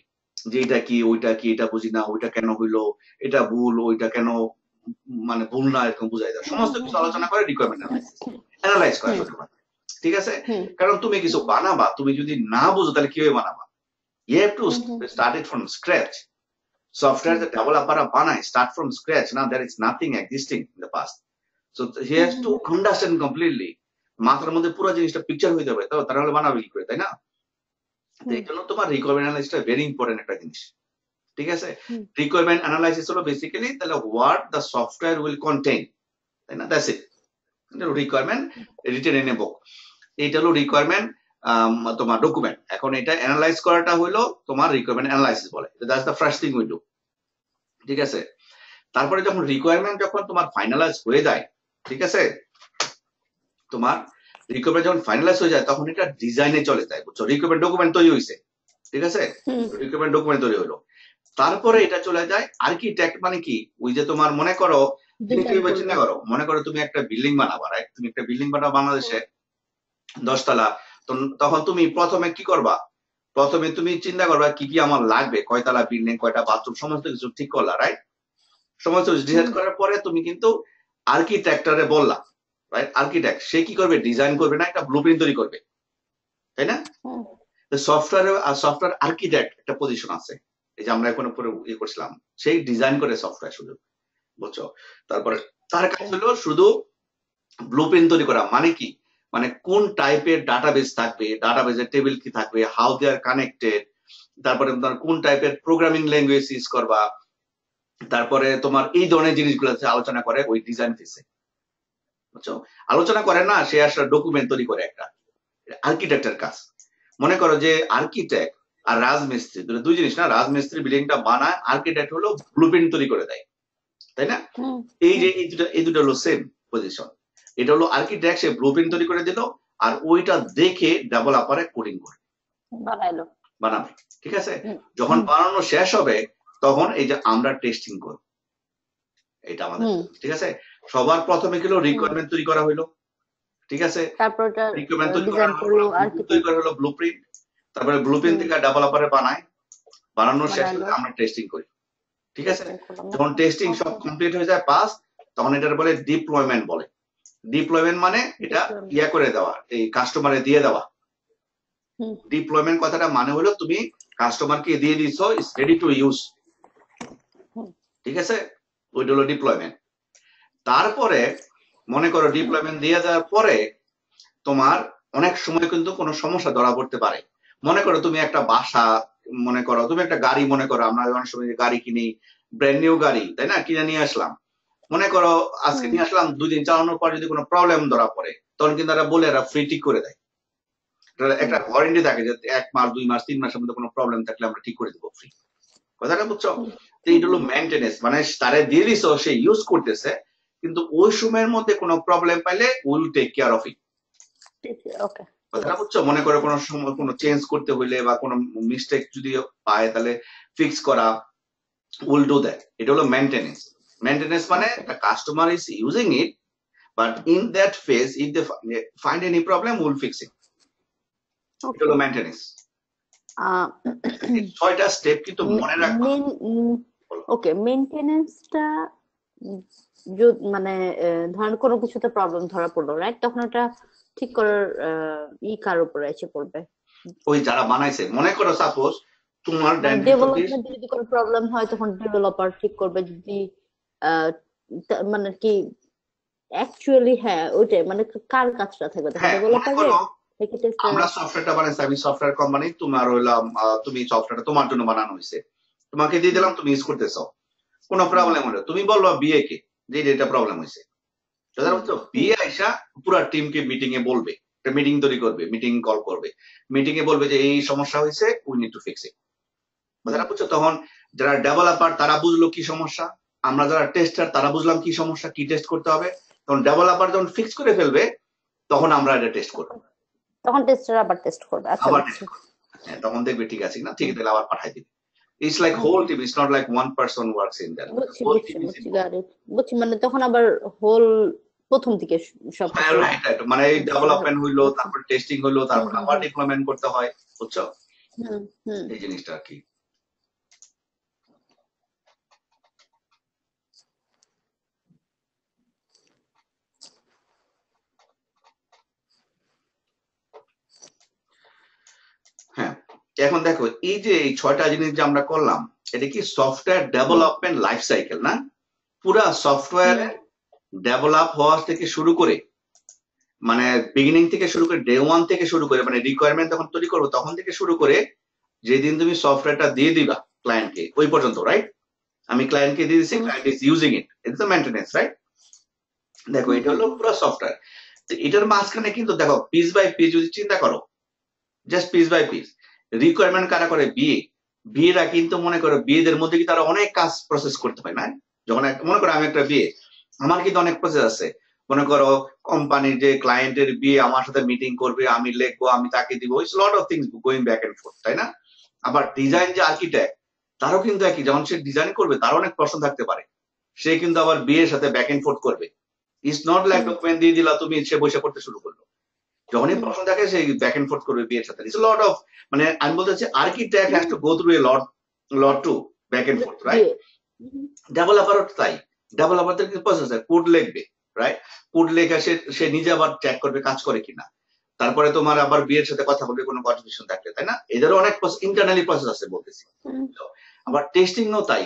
যে এটা কি, ওইটা কি, এটা বুঝি না, ওইটা কেন হইলো, এটা ভুল, ওইটা কেন মানে ভুল না, এরকম বুঝাই দেয়। সমস্ত কিছু আলোচনা করে রিকোয়ারমেন্ট অ্যানালাইসিস, অ্যানালাইজ করা সত্যি কথা। ঠিক আছে? কারণ তুমি কিছু বানাবা, তুমি যদি না বুঝো তাহলে কিভাবে বানাবা? You have to start it from scratch. Software that developer banai start from scratch. Now there is nothing existing in the past. So he has to understand completely. মাথার মধ্যে পুরো জিনিসটা পিকচার হয়ে যাবে, তো তারা হলে বানাবে কি করে, তাই না? তো এই জন্য তোমার রিকোয়ারমেন্ট অ্যানালাইসিসটা ভেরি ইম্পর্টেন্ট একটা জিনিস। ঠিক আছে? রিকোয়ারমেন্ট অ্যানালাইসিস হলো বেসিক্যালি তাহলে what the software will contain, তাই না? That's it. Requirement written in a book, এইটা হলো রিকোয়ারমেন্ট তোমার ডকুমেন্ট। এখন এটা অ্যানালাইজ করাটা হলো তোমার রিকোয়ারমেন্ট অ্যানালাইসিস বলে। That's the first thing we do. ঠিক আছে? তারপরে যখন রিকোয়ারমেন্ট যখন তোমার ফাইনালাইজ হয়ে যায়, ঠিক আছে, তোমার রিকোয়ারমেন্ট যখন ফাইনালাইজ হয়ে যায় তখন এটা ডিজাইনে চলে যায়। বুঝছো? রিকোয়ারমেন্ট ডকুমেন্ট তৈরি হয়েছে, ঠিক আছে, রিকোয়ারমেন্ট ডকুমেন্ট তৈরি হলো, তারপরে এটা চলে যায় আর্কিটেক্ট। মানে কি, ওই যে তোমার মনে করো চিন্তা করো, মনে করো তুমি একটা বিল্ডিং বানাবা, রাইট? তুমি একটা বিল্ডিং বানাবা বাংলাদেশে 10 তলা। তখন তুমি প্রথমে কি করবা? প্রথমে তুমি চিন্তা করবা কি কি আমার লাগবে, কয়তলা বিল্ডিং, কয়টা বাথরুম, সমস্ত কিছু ঠিক করলা, রাইট? সমস্ত কিছু ডিসাইড করার পরে তুমি কিন্তু আর্কিটেক্টরে বললা, রাইট? আর্কিটেক্ট সে কি করবে? ডিজাইন করবে না, একটা ব্লুপ্রিন্ট তৈরি করবে, তাই না? সফটওয়্যার আর্কিটেক্ট একটা পজিশন আছে, এই যে আমরা এখন উপরে ইয়ে করছিলাম, সেই ডিজাইন করে সফটওয়্যার শুধু। বুঝছো? তারপরে তার কাজ হলো শুধু ব্লুপ্রিন্ট তৈরি করা। মানে কি, মানে কোন টাইপের ডাটাবেস থাকবে, ডাটাবেসের টেবিল কি থাকবে, হাউ দে আর কানেক্টেড, তারপরে তোমার কোন টাইপের প্রোগ্রামিং ল্যাঙ্গুয়েজ ইউজ করবা, তারপরে তোমার এই ধরনের জিনিসগুলো আলোচনা করে ওই ডিজাইন ফেসে। বুঝছো? আলোচনা করে না, সে আসলে ডকুমেন্ট তৈরি করে একটা। আর্কিটেক্টের কাজ। মনে করো যে আর্কিটেক্ট আর রাজমিস্ত্রি দুই জিনিস না, রাজমিস্ত্রি বিল্ডিংটা বানায়, আর্কিটেক্ট হলো ব্লুপ্রিন্ট তৈরি করে দেয়, তাই না? এই যে এই দুটো হলো সেম পজিশন। এটা হলো আর্কিটেক্ট, সে ব্লুপ্রিন্ট তৈরি করে দিল, আর ওইটা দেখে ডেভেলপারে কোডিং করে বানাবে। ঠিক আছে? যখন বানানো শেষ হবে তখন এই যে আমরা টেস্টিং করব, এটা আমাদের। ঠিক আছে? সবার প্রথমে কি হলো? রিকোয়ারমেন্ট তৈরি করা হলো, ঠিক আছে, তারপর রিকোয়ারমেন্ট তৈরি করা হলো, ব্লুপ্রিন্ট, তারপরে ব্লুপ্রিন্ট থেকে ডেভেলপারে বানায়, বানানোর শেষ হলে আমরা টেস্টিং করি। ঠিক আছে? যখন টেস্টিং সব কমপ্লিট হয়ে যায়, পাস, তখন এটা বলে ডিপ্লয়মেন্ট বলে। ডিপ্লয়মেন্ট মানে এটা ইয়া করে দেওয়া, এই কাস্টমারে দিয়ে দেওয়া। ডিপ্লয়মেন্ট কথাটা মানে হলো তুমি কাস্টমারকে দিয়ে দিছো, ইটস রেডি টু ইউজ। ঠিক আছে? ওইটা হলো ডিপ্লয়মেন্ট। তারপরে মনে করো ডিপ্লয়মেন্ট দিয়ে দেওয়ার পরে তোমার অনেক সময় কিন্তু কোনো সমস্যা ধরা পড়তে পারে। মনে করো তুমি একটা বাসা, মনে করো তুমি একটা গাড়ি, মনে করো আমরা অনেক সময় গাড়ি কিনি, ব্র্যান্ড নিউ গাড়ি, তাই না, কিনে নিয়ে আসলাম। মনে করো আজকে নিয়ে আসলাম, 2 দিন চালানোর পর যদি কোনো প্রবলেম ধরা পড়ে তখন কিন্তু তারা বলে এরা ফ্রি ঠিক করে দেয়। একটা ওয়ারেন্টি থাকে যে 1 মাস 2 মাস 3 মাসের মধ্যে কোনো প্রবলেম থাকলে আমরা ঠিক করে দেবো ফ্রি। কথাটা বুঝছো? তো এইটা হলো মেইনটেনেন্স, মানে তারা দিয়ে দিছো, সে ইউজ করতেছে, কিন্তু ওই সময়ের মধ্যে কোনো প্রবলেম পাইলে will take care of it. কথাটা বুঝছো? মনে করো কোনো সময় কোনো চেঞ্জ করতে হইলে বা কোনো মিস্টেক যদি পায় তাহলে ফিক্স করা, উইল ডু দ্যাট। এটা হলো মেইনটেনেন্স। Maintenance মানে the customer is using it, but in that phase, if they find any problem, we'll fix it. এটা হলো maintenance. এই 6টা স্টেপ কিন্তু মনে রাখবা। ওকে, মেইনটেনেন্সটা মানে ধরেন কোনো কিছুতে প্রবলেম ধরা পড়লো, রাইট? তখন ওটা ঠিক করার কার উপরে এসে পড়বে? ওই যারা বানাইছে, মনে করো সাপোজ তোমার ডেভেলপমেন্ট যদি কোনো প্রবলেম হয় তখন ডেভেলপার ঠিক করবে। যদি মানে কি অ্যাকচুয়ালি, হ্যাঁ ওইটাই, মানে কার কাজটা থাকবে তখন? ডেভেলপারের। আমরা সফটওয়্যারটা বানাইছি, আমি সফটওয়্যার কোম্পানি, তোমার হইলাম তুমি সফটওয়্যারটা তোমার জন্য বানানো হয়েছে, তোমাকে দিয়ে দিলাম, তুমি ইউজ করতেছো, কোনো প্রবলেম হলো তুমি বলবা বিএ কে যে এটা প্রবলেম হয়েছে। বিএ আইসা পুরো টিমকে মিটিং এ বলবে, একটা মিটিং তৈরি করবে, মিটিং কল করবে, মিটিং এ বলবে যে এই সমস্যা হয়েছে, we need to fix it. কথাটা বুঝছো? তখন যারা ডেভেলপার তারা বুঝলো কি সমস্যা, আমরা যারা টেস্টার তারা বুঝলাম কি সমস্যা, কি টেস্ট করতে হবে। তখন ডেভেলপার যখন ফিক্স করে ফেলবে তখন আমরা এটা টেস্ট করবো, তখন টেস্টার আবার টেস্ট করবে। আচ্ছা, তখন দেখবে ঠিক আছে না, ঠিক আছে, তাহলে আবার পাঠাই দিবে। It's like whole team. It's not like one person works in that. বুঝছি, মানে তখন আবার হোল প্রথম থেকে সব মানে ডেভেলপমেন্ট হইলো, তারপর টেস্টিং হইলো, তারপর আবার ডিপ্লয়মেন্ট করতে হয়, বুঝছো এই জিনিসটা আর কি। হ্যাঁ, এখন দেখো এই যে এই 6টা জিনিস যে আমরা করলাম, এটা কি সফটওয়্যার ডেভেলপমেন্ট লাইফ সাইকেল না? পুরা সফটওয়্যার ডেভেলপ হওয়া থেকে শুরু করে, মানে বিগিনিং থেকে শুরু করে, ডে 1 থেকে শুরু করে, মানে রিকোয়ারমেন্ট যখন তৈরি করবো তখন থেকে শুরু করে যেদিন তুমি সফটওয়্যারটা দিয়ে দিবা ক্লায়েন্টকে, ওই পর্যন্ত, রাইট? আমি ক্লায়েন্টকে দিয়ে দিচ্ছি, client is using it, it's the maintenance, right? দেখো এটা হলো পুরো সফটওয়্যার। তো এটার মাঝখানে কিন্তু দেখো পিস বাই পিস যদি চিন্তা করো, just piece by piece, requirement কারা করে? বিয়েরা কিন্তু মনে করো বিয়েদের মধ্যে কি তারা অনেক কাজ প্রসেস করতে পারে না? যখন মনে করো আমি একটা বিয়ে, আমার কিন্তু অনেক প্রসেস আছে। মনে করো কোম্পানির যে ক্লায়েন্টের বিয়ে, আমার সাথে মিটিং করবে, আমি লিখবো, আমি তাকে দিব, it's lot of things going back and fourth, তাই না? আবার ডিজাইন যে আর্কিটেক্ট, তারও কিন্তু একই, যখন সে ডিজাইন করবে তারও অনেক প্রশ্ন থাকতে পারে, সে কিন্তু আবার বিয়ের সাথে ব্যাক এন্ড ফোর্থ করবে। ইটস নট লাইক ডকুমেন্ট দিয়ে দিলা তুমি, সে বসে পড়তে শুরু করলো, যখনই প্রশ্ন থাকে সে ব্যাক এন্ড ফোর্থ করবে বিয়ের সাথে। ইটস লট অফ, মানে আমি বলতে চাচ্ছি architect has to go through a lot to back and forth, right? ডেভেলপারও তাই, ডেভেলপারদের কিন্তু প্রসেস আছে, কোড লিখবে, রাইট? কোড লেখা সে নিজে আবার চেক করবে কাজ করে কিনা, তারপরে তোমার আবার বিয়ের সাথে কথা বলবে কোনো কন্ট্রিবিউশন থাকলে, তাই না? এদেরও অনেক ইন্টারনালি প্রসেস আছে বলতেছি। আবার টেস্টিং ও তাই,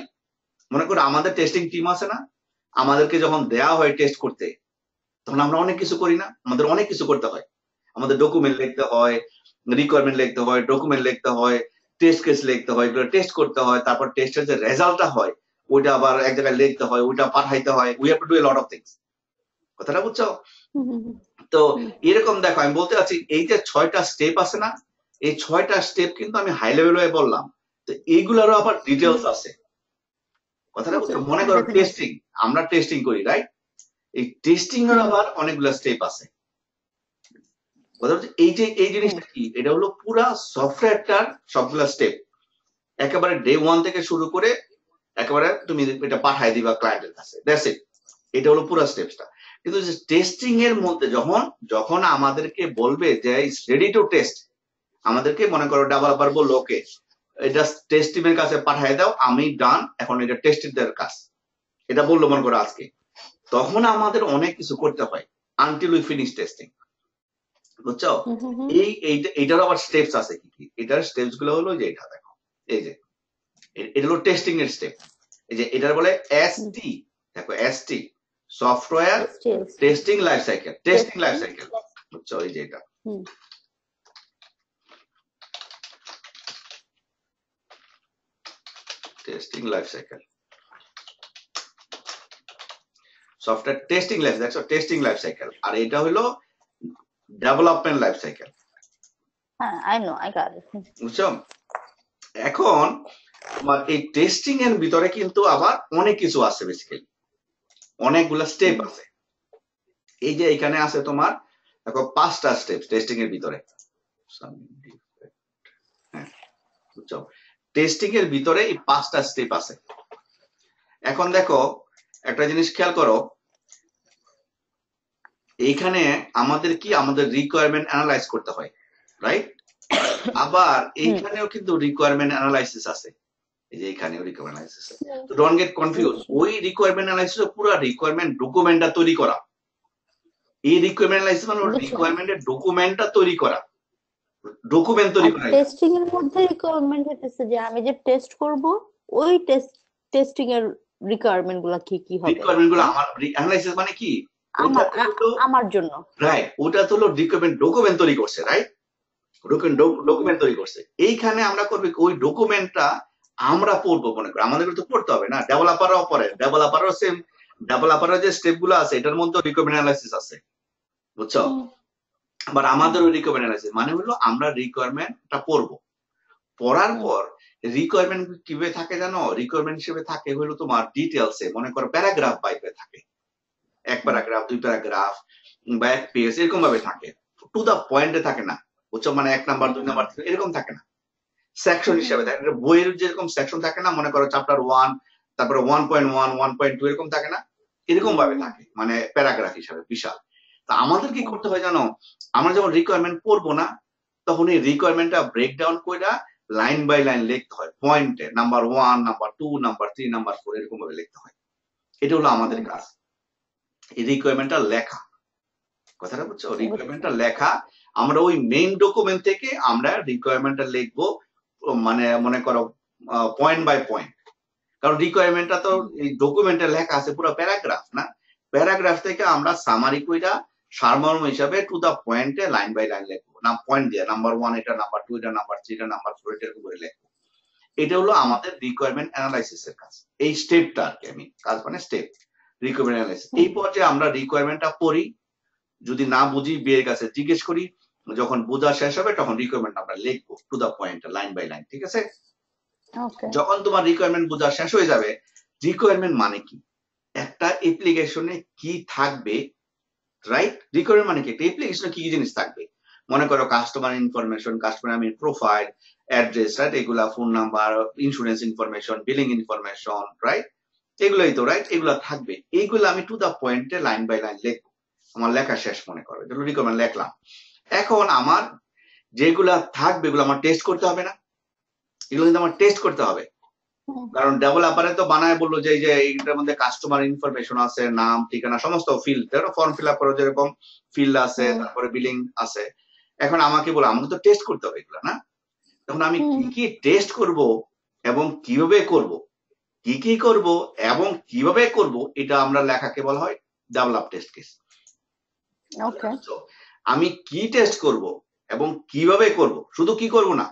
মনে করো আমাদের টেস্টিং টিম আছে না, আমাদেরকে যখন দেয়া হয় টেস্ট করতে তখন আমরা অনেক কিছু করি না, আমাদের অনেক কিছু করতে হয়, আমাদের ডকুমেন্ট লিখতে হয়, রিকোয়ারমেন্ট লিখতে হয়, ডকুমেন্ট লিখতে হয়, টেস্ট কেস লিখতে হয়, এগুলো টেস্ট করতে হয়, তারপর টেস্টের যে রেজাল্টটা হয় ওইটা আবার এক জায়গায় লিখতে হয়, ওইটা পাঠাইতে হয়, we have to do a lot of things. কথাটা বুঝছো? তো এরকম দেখো আমি বলতে চাচ্ছি এই যে 6টা স্টেপ আছে না, এই 6টা স্টেপ কিন্তু আমি হাই লেভেলে বললাম, তো এইগুলোরও আবার ডিটেলস আছে। কথাটা বুঝছো? মনে করো টেস্টিং, আমরা টেস্টিং করি, রাইট? এই টেস্টিং এর আবার অনেকগুলো স্টেপ আছে। এই জিনিসটা কি, এটা হলো পুরা সফটওয়্যারটার সবগুলা স্টেপ, একেবারে ডে 1 থেকে শুরু করে একেবারে তুমি এটা পাঠাই দিবা ক্লায়েন্টের কাছে, দ্যাটস ইট। এটা হলো পুরো স্টেপসটা। কিন্তু টেস্টিং এর মধ্যে যখন আমাদেরকে বলবে যে ইটস রেডি টু টেস্ট, আমাদেরকে মনে করো ডেভেলপার বললো ওকে এটা টেস্ট টিমের কাছে পাঠিয়ে দাও, আমি ডান, এখন এটা টেস্টের কাজ, এটা বললো মনে করো আজকে, তখন আমাদের অনেক কিছু করতে হয় আনটিল উই ফিনিশ টেস্টিং, বুঝছো? এইটার আবার স্টেপস আছে কি কি, এটার স্টেপস গুলো হলো যে এটা দেখো, এই যে এটা হলো টেস্টিং এর স্টেপ, এই যে এটার বলে এসটি, দেখো ST, software testing life cycle, testing life cycle, বুঝছো? এই যে এটা testing life cycle, software testing life, দেখো টেস্টিং লাইফ সাইকেল, আর এটা হলো ডেভেলপমেন্ট লাইফ সাইকেল। হ্যাঁ, I know, I got it. বুঝছো? এখন তোমার এই টেস্টিং এর ভিতরে কিন্তু আবার অনেক কিছু আছে, বেসিক্যালি অনেকগুলা স্টেপ আছে। এই যে এখানে আছে তোমার দেখো 5টা স্টেপ টেস্টিং এর ভিতরে, হ্যাঁ বুঝছো? টেস্টিং এর ভিতরে এই 5টা স্টেপ আছে। এখন দেখো একটা জিনিস খেয়াল করো, এইখানে আমাদের কি আমাদের রিকোয়ারমেন্ট অ্যানালাইজ করতে হয়, রাইট? আবার এইখানেও কিন্তু রিকোয়ারমেন্ট অ্যানালাইসিস আছে, এই যে এখানেও রিকোয়ারমেন্ট অ্যানালাইসিস আছে। তো ডোন্ট গেট কনফিউজ, ওই রিকোয়ারমেন্ট অ্যানালাইসিস পুরো রিকোয়ারমেন্ট ডকুমেন্টটা তৈরি করা। এই রিকোয়ারমেন্ট অ্যানালাইসিস মানে রিকোয়ারমেন্টের ডকুমেন্টটা তৈরি করা, ডকুমেন্ট তৈরি করা। টেস্টিং এর মধ্যে রিকোয়ারমেন্ট হচ্ছে যে আমি যে টেস্ট করব ওই টেস্টিং এর রিকোয়ারমেন্ট গুলো কি কি হবে, রিকোয়ারমেন্ট গুলো আমার অ্যানালাইসিস মানে কি আমার জন্য, রাইট? ওটা তো হলো ডকুমেন্ট তৈরি করছে, রাইট? ডকুমেন্ট তৈরি করছে। এইখানে আমরা করবো ওই ডকুমেন্টটা আমরা পড়বো, মনে করি আমাদের তো পড়তে হবে না, ডেভেলপাররাও পড়ে, ডেভেলপারও সেম, ডেভেলপারের যে স্টেপ গুলো আছে এটার মধ্যে রিকোয়ারমেন্ট অ্যানালাইসিস আছে, বুঝছো? আবার আমাদের ওই রিকোয়ারমেন্ট অ্যানালাইসিস মানে হলো আমরা রিকোয়ারমেন্টটা পড়বো, পড়ার পর রিকোয়ারমেন্ট কিভাবে থাকে জানো? রিকোয়ারমেন্ট হিসেবে থাকে হলো তোমার ডিটেলসে, মনে করো প্যারাগ্রাফ বাইপে থাকে, এক প্যারাগ্রাফ, দুই প্যারাগ্রাফ বা এক পেজ, এরকম ভাবে থাকে, টু দা পয়েন্টে থাকে না, বুঝছো? মানে 1 নাম্বার 2 নাম্বার এরকম থাকে না, সেকশন হিসেবে থাকে। বইয়ের যেরকম সেকশন থাকে না, মনে করো চ্যাপ্টার 1, তারপরে 1.1, 1.2 এরকম থাকে না, এরকম ভাবে থাকে, মানে প্যারাগ্রাফ হিসাবে বিশাল। তা আমাদের কি করতে হয় জানো? আমরা যখন রিকোয়ারমেন্ট পড়বো না, তখন এই রিকোয়ারমেন্টটা ব্রেকডাউন করে লাইন বাই লাইন লিখতে হয়, পয়েন্টে নাম্বার 1, নাম্বার 2, নাম্বার 3, নাম্বার 4 এরকম ভাবে লিখতে হয়। এটা হলো আমাদের কাজ, এই রিকোয়ারমেন্টটা লেখা। কথাটা বুঝছো? রিকোয়ারমেন্টটা লেখা, আমরা ওই মেইন ডকুমেন্ট থেকে আমরা রিকোয়ারমেন্টটা লিখবো, মানে মনে করো পয়েন্ট বাই পয়েন্ট। কারণ রিকোয়ারমেন্টটা তো এই ডকুমেন্টে লেখা আছে পুরো প্যারাগ্রাফ না, প্যারাগ্রাফ থেকে আমরা সামারি কইরা সারমর্ম হিসাবে টু দা পয়েন্টে লাইন বাই লাইন লিখবো, না পয়েন্ট দিয়ে নাম্বার 1 এটা, নাম্বার 2 এটা, নাম্বার 3 এটা, নাম্বার 4 এটা, এরকম করে লিখবো। এটা হলো আমাদের রিকোয়ারমেন্ট অ্যানালাইসিস এর কাজ। এই স্টেপটা আর কি, আমি কাজ মানে স্টেপ রিকোয়ারমেন্ট অ্যানালাইসিস। এই পর্যায়ে আমরা রিকোয়ারমেন্টটা পড়ি, যদি না বুঝি বিয়ের কাছে জিজ্ঞেস করি, যখন বোঝা শেষ হবে তখন রিকোয়ারমেন্ট আমরা লিখবো to the point, line by line, ঠিক আছে? যখন তোমার রিকোয়ারমেন্ট বোঝা শেষ হয়ে যাবে, রিকোয়ারমেন্ট মানে কি, একটা অ্যাপ্লিকেশনে কি থাকবে, রাইট? রিকোয়ারমেন্ট মানে কি, একটা অ্যাপ্লিকেশনে কি কি জিনিস থাকবে, মনে করো customer information, customer profile, address, right? এগুলা phone number, insurance information, billing information, right? এগুলোই তো, রাইট? এগুলা থাকবে, এইগুলো আমি টু দা পয়েন্টে লাইন বাই লাইন লিখবো। আমার লেখা শেষ, মনে করো এটা রিকোয়ারমেন্ট লিখলাম। এখন আমার যেগুলা থাকবে এগুলো আমার টেস্ট করতে হবে না? এগুলো কিন্তু আমার টেস্ট করতে হবে, কারণ ডেভেলপারে তো বানায় বললো যে এইটার মধ্যে কাস্টমার ইনফরমেশন আছে, নাম, ঠিকানা, সমস্ত ফিল্ড, ফর্ম ফিল আপ করো যেরকম ফিল্ড আছে, তারপরে বিলিং আছে। এখন আমাকে বলো, আমাকে তো টেস্ট করতে হবে এগুলো, না? তখন আমি কি কি টেস্ট করব এবং কিভাবে করব, কি কি করব এবং কিভাবে করব, এটা আমরা লেখাকে বলা হয় ডেভেলপ টেস্ট কেস। আমি কি টেস্ট করব এবং কিভাবে করব, শুধু কি করব না,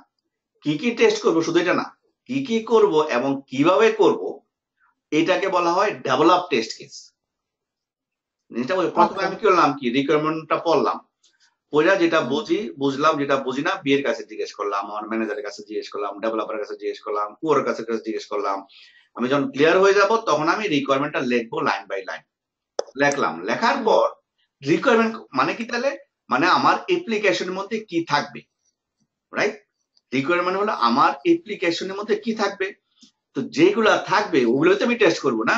কি কি টেস্ট করব শুধু এটা না, কি কি করব এবং কিভাবে করব, এটাকে বলা হয় ডেভেলপ টেস্ট কেস। প্রথমে আমি কি করলাম, কি রিকোয়ারমেন্টটা পড়লাম, পড়া যেটা বুঝলাম, যেটা বুঝি না বিয়ের কাছে জিজ্ঞেস করলাম, আমার ম্যানেজারের কাছে জিজ্ঞেস করলাম, ডেভেলপারের কাছে জিজ্ঞেস করলাম, পুরোর কাছে জিজ্ঞেস করলাম। আমি যখন ক্লিয়ার হয়ে যাব তখন আমি রিকোয়ারমেন্টটা লিখবো লাইন বাই লাইন। লেখলাম, লেখার পর রিকোয়ারমেন্ট মানে কি তাহলে, মানে আমার অ্যাপ্লিকেশনের মধ্যে কি থাকবে, রাইট? রিকোয়ারমেন্ট হলো আমার অ্যাপ্লিকেশনের মধ্যে কি থাকবে, তো যেগুলা থাকবে ওগুলো তো আমি টেস্ট করব না,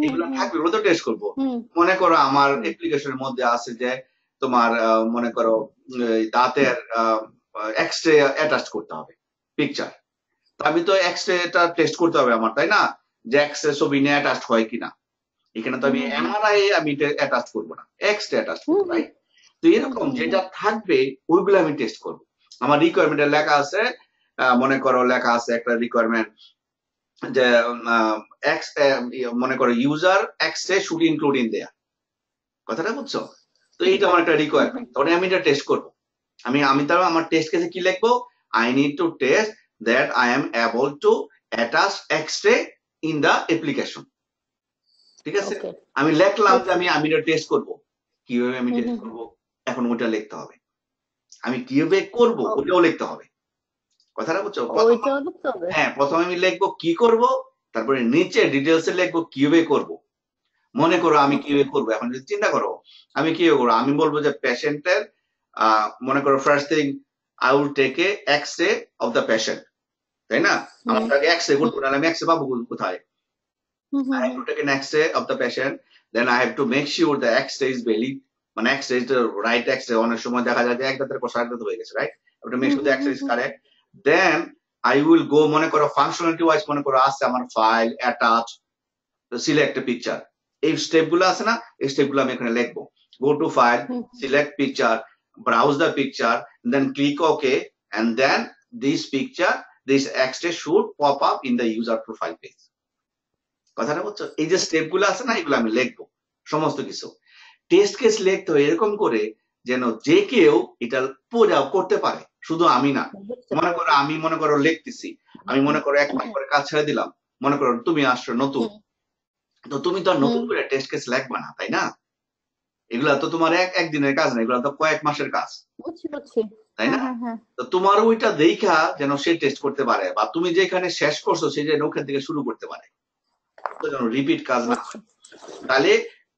এগুলো থাকবে ওগুলো তো টেস্ট করবো। মনে করো আমার অ্যাপ্লিকেশনের মধ্যে আছে যে তোমার মনে করো দাঁতের এক্সরে অ্যাটাচ করতে হবে, পিকচার, আমি তো এক্সরেটা টেস্ট করতে হবে আমার, তাই না? যে এক্সরে ছবি নিয়ে অ্যাটাচ হয় কিনা। এখানে তো আমি এমআরআই আমি অ্যাটাচ করবো না, এক্সরে অ্যাটাচ করবো, রাইট? তো এরকম যেটা থাকবে ওইগুলো আমি টেস্ট করবো। আমার রিকোয়ারমেন্টে লেখা আছে, মনে করো লেখা আছে একটা রিকোয়ারমেন্ট যে মনে করো user x-ray should include in there, কথাটা বুঝছো? তো এইটা আমার একটা রিকোয়ারমেন্ট, তখন আমি এটা টেস্ট করবো। আমি তার আমার টেস্ট কেসে কি লিখবো, I need to test that I am able to attach x-ray in the application, ঠিক আছে? আমি লিখলাম যে আমি এটা টেস্ট করবো, কিভাবে আমি টেস্ট করবো এখন ওটা লিখতে হবে, আমি কিভাবে করবো ওটাও লিখতে হবে, কথাটা বুঝছো? হ্যাঁ, প্রথমে আমি লিখবো কি করব, তারপরে নিচে ডিটেলসে লিখবো কিভাবে করব। মনে করো আমি কিভাবে করবো, এখন যদি চিন্তা করো আমি কিভাবে করবো, আমি বলবো যে পেশেন্টের মনে করো first thing I will take a x-ray of the patient, তাই না? আমাকে এক্সরে করবো না, আমি এক্সরে পাবো কোথায়? I have to take an X-ray of the patient, then I have to make sure the X-ray is valid, মানে X-ray is the right X-ray, অনেক সময় দেখা যায় যে এক দাঁতের পর আরেক দাঁত হয়ে গেছে, right? I have to make sure the X-ray is correct. Then I will go, মনে করো functionality wise মনে করো আছে আমার file, attach, select a picture. এই স্টেপ গুলো আছে না, এই স্টেপ গুলো আমি এখানে লিখবো। Go to file, select picture, browse the picture, then click OK, and then this picture, this X-ray should pop up in the user profile page. কথাটা বুঝছো? এই যে স্টেপ গুলো আছে না, এগুলো আমি লিখবো সমস্ত কিছু। টেস্ট কেস লিখতে হয় এরকম করে যেন যে কেউ এটা পুরো করতে পারে, শুধু আমি না। মনে করো লিখতেছি, আমি মনে করো এক মাস পরে কাজ ছেড়ে দিলাম, মনে করো তুমি আসছো নতুন, তো তুমি তো আর নতুন করে টেস্ট কেস লিখবা না, তাই না? এগুলা তো তোমার একদিনের কাজ না, এগুলা তো কয়েক মাসের কাজ, তাই না? তো তোমার ওইটা দেখা যেন সে টেস্ট করতে পারে, বা তুমি যেখানে শেষ করছো সে যেন ওখান থেকে শুরু করতে পারে, তো যেন রিপিট কাজ না হয়। তাহলে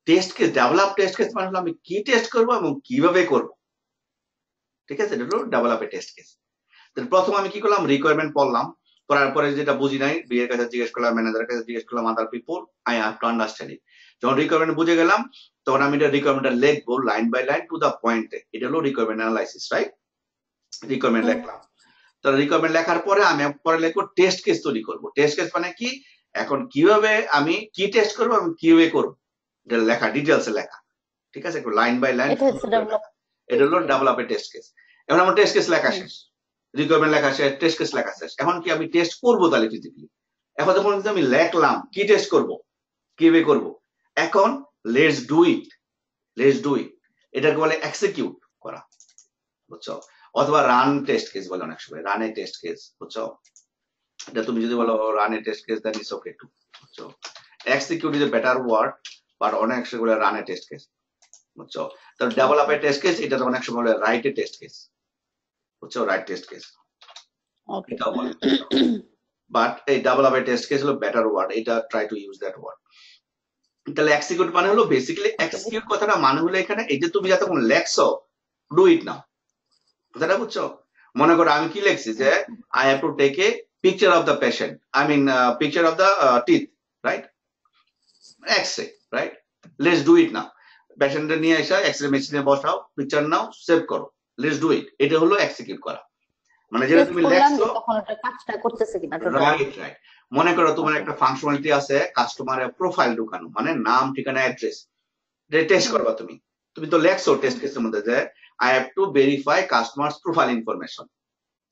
test case, develop test case মানে হলো আমি কি টেস্ট করবো এবং কিভাবে করবো, ঠিক আছে? এটা হলো ডেভেলপ টেস্ট কেস। প্রথম আমি কি করলাম, রিকোয়ারমেন্ট পড়লাম, পড়ার পরে যেটা বুঝি নাই বিয়ের কাছে জিজ্ঞেস করলাম, ম্যানেজারের কাছে জিজ্ঞেস করলাম, other people, I have to understand it. যখন রিকোয়ারমেন্ট বুঝে গেলাম তখন আমি এটা রিকোয়ারমেন্টটা লিখবো line by line to the পয়েন্টে। এটা হলো রিকোয়ারমেন্ট অ্যানালাইসিস, রাইট? রিকোয়ারমেন্ট লিখলাম, তো রিকোয়ারমেন্ট লেখার পরে আমি পরে লিখবো টেস্ট কেস তৈরি করবো। টেস্ট কেস মানে কি, এখন কিভাবে আমি কি টেস্ট করবো এবং কিভাবে করবো এটা লেখা, ডিটেলসে লেখা, ঠিক আছে? লাইন বাই লাইন, এটা হলো ডেভেলপ টেস্ট কেস। এখন আমার টেস্ট কেস লেখা শেষ, রিকোয়ারমেন্ট লেখা শেষ, টেস্ট কেস লেখা শেষ। এখন কি আমি টেস্ট করবো তাহলে ফিজিক্যালি? এখন যখন আমি লেখলাম কি টেস্ট করবো, কিভাবে করবো, এখন let's do it, let's do ইট, এটাকে বলে এক্সিকিউট করা, বুঝছো? অথবা রান টেস্ট কেস বলে অনেক সময়, রান এ টেস্ট কেস, বুঝছো? এটা তুমি যদি বলো run a test case, that is okay too, বুঝছো? Execute is a better word, but অনেক সময় বলে রান এ টেস্ট কেস, বুঝছো? তো ডেভেলপ এ টেস্ট কেস, এটা তো অনেক সময় বলে রাইট এ টেস্ট কেস, বুঝছো? রাইট টেস্ট কেস এটা বলে, বাট এই ডেভেলপ এ টেস্ট কেস হলো বেটার ওয়ার্ড, এটা try to use that word. তাহলে এক্সিকিউট মানে হলো বেসিক্যালি, এক্সিকিউট কথাটা মানে হলো এখানে এই যে তুমি যতক্ষণ লেখছো, ডু ইট নাও, কথাটা বুঝছো? মনে করো আমি কি লিখছি যে I have to take a picture of the patient, I mean picture of the teeth, right? X-ray, right? Let's do it now. পেশেন্টে নিয়ে এসে এক্স-রে মেশিনে বসাও, পিকচার নাও, সেভ করো, লেটস ডু ইট। এটা হলো এক্সিকিউট করা, মানে যেটা তুমি লেখছো তখন ওটা কাজটা করতেছে কিনা। Right, right. মনে করো তোমার একটা ফাংশনালিটি আছে কাস্টমারের প্রোফাইল ঢুকানো, মানে নাম, ঠিকানা, অ্যাড্রেস, টেস্ট করবা তুমি। তুমি তো লেখছো টেস্ট কেসের মধ্যে যে I have to verify customers profile information,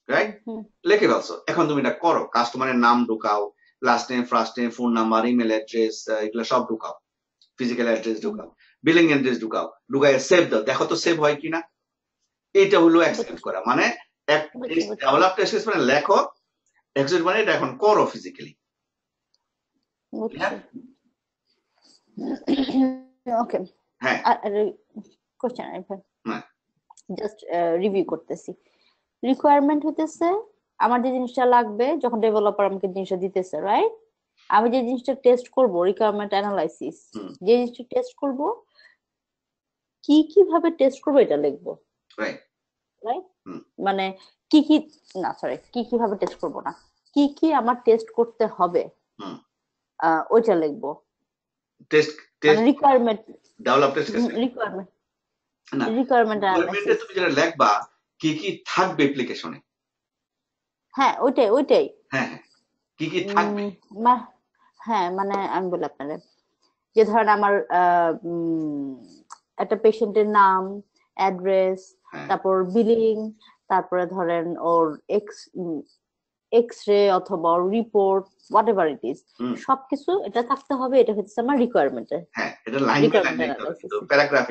right? লিখে ফেলছো। এখন তুমি এটা করো, কাস্টমারের নাম ঢুকাও, last name, first name, phone number, email address, এগুলো সব ঢুকাও, ফিজিক্যাল অ্যাড্রেস ঢুকাও, বিলিং অ্যাড্রেস ঢুকাও, ঢুকায় সেভ দাও, দেখো তো সেভ হয় কিনা। এটা হলো এক্সিকিউট করা, মানে ডেভেলপ টেস্ট কেস মানে লেখো, এক্সিকিউট মানে এটা এখন করো ফিজিক্যালি। ওকে, হ্যাঁ, কোশ্চেন জাস্ট রিভিউ করতেছি। রিকোয়ারমেন্ট হতেছে আমার যে জিনিসটা লাগবে, যখন ডেভেলপার আমাকে জিনিসটা দিতেছে, রাইট? আমি যে জিনিসটা টেস্ট করব, রিকোয়ারমেন্ট অ্যানালাইসিস, যে জিনিসটা টেস্ট করব, কি কিভাবে টেস্ট করব এটা লিখবো, রাইট? রাইট, মানে কি কি না, সরি, কি কিভাবে টেস্ট করব না, কি কি আমার টেস্ট করতে হবে, ওইটা লিখবো। Test requirement develop test case, requirement না, রিকোয়ারমেন্টে তুমি যেটা লিখবা কি কি থাকবে অ্যাপ্লিকেশনে, হ্যাঁ ওইটাই, হ্যাঁ, কি কি থাকবে, হ্যাঁ, মানে আমি বলি আপনাদের, যে ধরেন আমার একটা পেশেন্টের নাম, অ্যাড্রেস, তারপর বিলিং, তারপরে ধরেন ওর এক্স-রে অথবা report, what ever it is, সবকিছু এটা থাকতে হবে। এটা হচ্ছে আমার রিকোয়ারমেন্টের। হ্যাঁ, এটা লাইন বাই লাইন লিখতে হবে, কিন্তু প্যারাগ্রাফ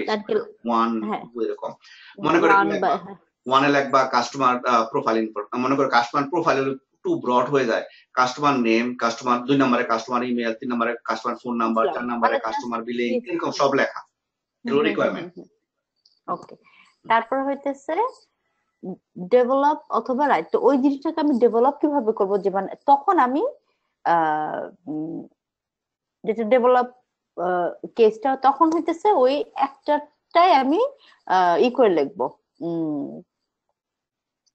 ওয়ান এরকম। মনে করো ওয়ানে লিখবা কাস্টমার প্রোফাইল ইনফরমেশন, মনে করো কাস্টমার প্রোফাইল টু ব্রড হয়ে যায়, কাস্টমার নেম, কাস্টমার 2 নম্বরে কাস্টমার ইমেল, 3 নম্বরে কাস্টমার ফোন নাম্বার, 4 নম্বরে কাস্টমার বিলিং, এরকম সব লেখা, এগুলো রিকোয়ারমেন্ট। ওকে, তারপর হইতেছে ডেভেলপ অথবা রাইট। তো ওই জিনিসটাকে আমি ডেভেলপ কিভাবে করব, যে মানে তখন আমি যেটা ডেভেলপ কেসটা তখন হইতেছে ওই একটাটাই আমি ই করে লিখবো,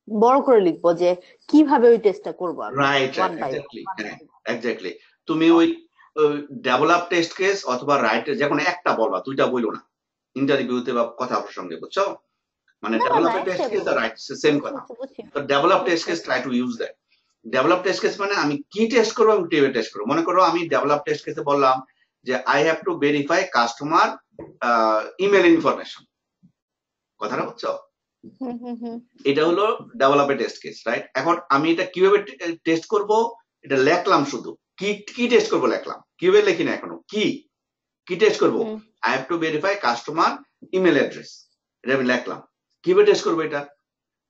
বড় করে লিখবো, যে কিভাবে ওই টেস্টটা করবো। রাইট, এক্স্যাক্টলি, তুমি ওই ডেভেলপ টেস্ট কেস অথবা রাইট, যখন একটা বলবা, দুইটা বইলো না ইন্টারভিউতে বা কথা প্রসঙ্গে, বুঝছো? মানে না না ডেভেলপ না, টেস্ট একটাই কেস আর বলবো। রাইট সেম বুঝছি কথা। বুঝছি বুঝছি তো ডেভেলপ টেস্ট বুঝছি। Case try to use that. Develop test case মানে আমি কি টেস্ট করবো এবং কিভাবে টেস্ট করবো। মনে করো আমি ডেভেলপ টেস্ট কেসে বললাম যে I have to verify customer email information, কথাটা বুঝছো? হুম হুম হুম এটা হলো ডেভেলপের টেস্ট কেস, রাইট? এখন আমি এটা কিভাবে টেস্ট করব, এটা লেখলাম শুধু। কি কি টেস্ট করব লেখলাম, কিভাবে লিখি না এখনো। কি কি টেস্ট করব? Hmm I have to verify customer email address, এটা আমি লিখলাম। কিভাবে টেস্ট করবো এটা?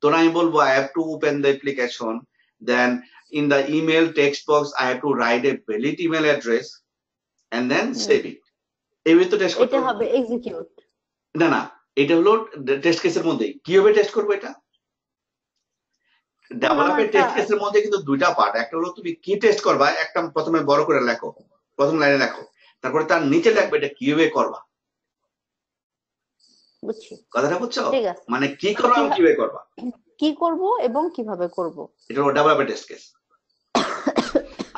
তো আমি বলবো I have to open the application, then in the email text box I have to write a valid email address and then hmm. Save it. এইভাবে তো টেস্ট করতে এটা হবে। হবে এক্সিকিউট। না না, এটা হলো টেস্ট কেসের মধ্যেই। কিভাবে টেস্ট করবো এটা? যেমন আমার ডেভেলপের একটা টেস্ট কেসের মধ্যে কিন্তু দুইটা পার্ট। একটা হলো তুমি কি টেস্ট করবা, একটা প্রথমে বড় করে লেখো, প্রথম লাইনে লেখো, তারপরে তার নিচে লিখবে এটা কিভাবে করবা। বুঝছি, কথাটা বুঝছো? ঠিক আছে। মানে কি করবা এবং কিভাবে করবা, কি করব এবং কিভাবে করব। এটা হলো ডেভেলপের টেস্ট কেস।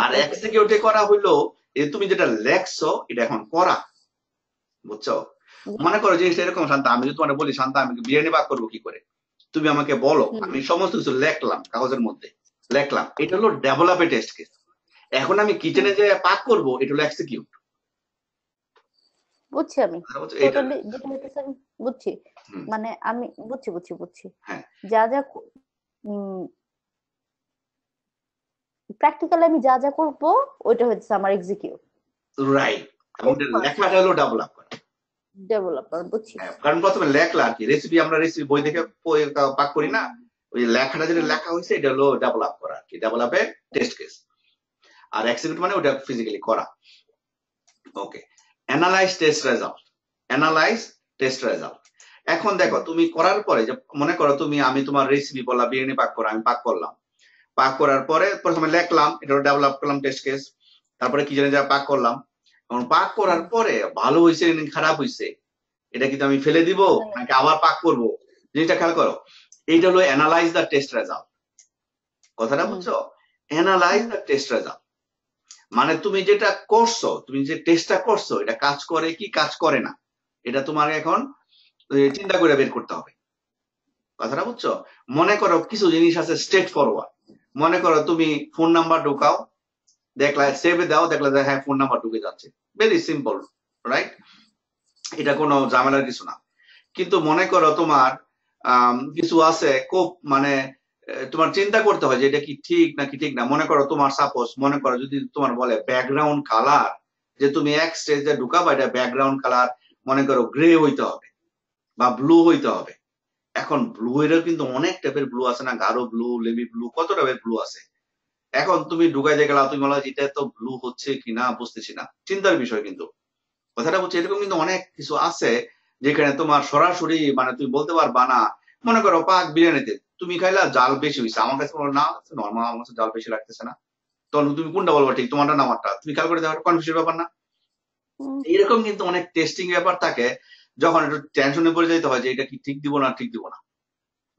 আর ওকে। এক্সিকিউটে করা হইলো এই তুমি যেটা লেখছো এটা এখন করা, বুঝছো? মনে করো জিনিসটা এরকম, শান্তা, আমি যদি তোমার বলি শান্তা আমি বিরিয়ানি পাক করবো কি করে, তুমি আমাকে বলো, আমি সমস্ত কিছু লেখলাম কাগজের মধ্যে, লেখলাম, এটা হলো ডেভেলপের টেস্ট কেস। এখন আমি কিচেনে যে পাক করব এটা হলো এক্সিকিউট। বুঝছি আমি এটা টোটালি যেটা হইতেছে বুঝছি। হুম, মানে আমি বুঝছি বুঝছি বুঝছি হ্যাঁ যা যা প্র্যাকটিক্যালি আমি যা যা করব ওইটা হচ্ছে আমার এক্সিকিউট। রাইট। এবং লেখাটা হলো ডেভেলপ করা। ডেভেলপার, বুঝছি। হ্যাঁ, কারণ প্রথমে লেখলা আর কি, রেসিপি আমরা রেসিপি বই দেখে পাক করি না, ওই লেখাটা যেটা লেখা হয়েছে এটা হলো ডেভেলপ করা আর কি, ডেভেলপে টেস্ট কেস। আর এক্সিকিউট মানে ওটা ফিজিক্যালি করা। Okay, analyse test result. Analyse test result. এখন দেখো তুমি করার পরে যে মনে করো তুমি, আমি তোমার রেসিপি বললাম বিরিয়ানি পাক করা, আমি পাক করলাম, পাক করার পরে প্রথমে লিখলাম, এটা ডেভেলপ করলাম টেস্ট কেস, তারপরে কি জানি যা পাক করলাম। এখন পাক করার পরে ভালো হয়েছে নাকি খারাপ হয়েছে এটা কিন্তু আমি ফেলে দিব নাকি আবার পাক করব, জিনিসটা খেয়াল করো। এইটা হলো অ্যানালাইজ দ্য টেস্ট রেজাল্ট। কথাটা বুঝছো? অ্যানালাইজ দ্য টেস্ট রেজাল্ট মানে তুমি যেটা করছো, তুমি যে টেস্টটা করছো এটা কাজ করে কি কাজ করে না, এটা তোমার এখন চিন্তা করে বের করতে হবে। কথাটা বুঝছো? মনে করো কিছু জিনিস আছে স্ট্রেট ফরওয়ার্ড। মনে করো তুমি ফোন নাম্বার ঢুকাও, দেখলা সেভে দাও, দেখলা যে হ্যাঁ ফোন নাম্বার ঢুকে যাচ্ছে, ভেরি সিম্পল, রাইট? এটা কোনো ঝামেলার কিছু না। কিন্তু মনে করো তোমার কিছু আছে খুব মানে তোমার চিন্তা করতে হয় যে এটা কি ঠিক নাকি ঠিক না। মনে করো তোমার সাপোজ, মনে করো যদি তোমার বলে ব্যাকগ্রাউন্ড কালার, যে তুমি এক স্টেজে ঢুকাবা এটা ব্যাকগ্রাউন্ড কালার মনে করো গ্রে হইতে হবে বা ব্লু হইতে হবে। এখন ব্লু এরও কিন্তু অনেক টাইপের ব্লু আছে না, গাঢ় ব্লু, লেভি ব্লু, কত টাইপের ব্লু আছে। এখন তুমি ঢুকাইতে গেলা, তুমি বলো এটা তো ব্লু হচ্ছে কিনা বুঝতেছি না, চিন্তার বিষয় কিন্তু। কথাটা বলছি এরকম কিন্তু অনেক কিছু আছে যেখানে তোমার সরাসরি মানে তুমি বলতে পারবা না। মনে করো পাক বিরিয়ানিতে তুমি খাইলা জাল বেশি হয়েছে, আমার কাছে বলো না নর্মাল, আমার কাছে জাল বেশি লাগতেছে না, তখন তুমি কোনটা বলবো ঠিক, তোমারটা না আমারটা, তুমি খেয়াল করে দেখো, কনফিউজের ব্যাপার না? এইরকম কিন্তু অনেক টেস্টিং ব্যাপার থাকে, যখন একটু টেনশনে পড়ে যেতে হয় যে এটা কি ঠিক দিব না ঠিক দিব না,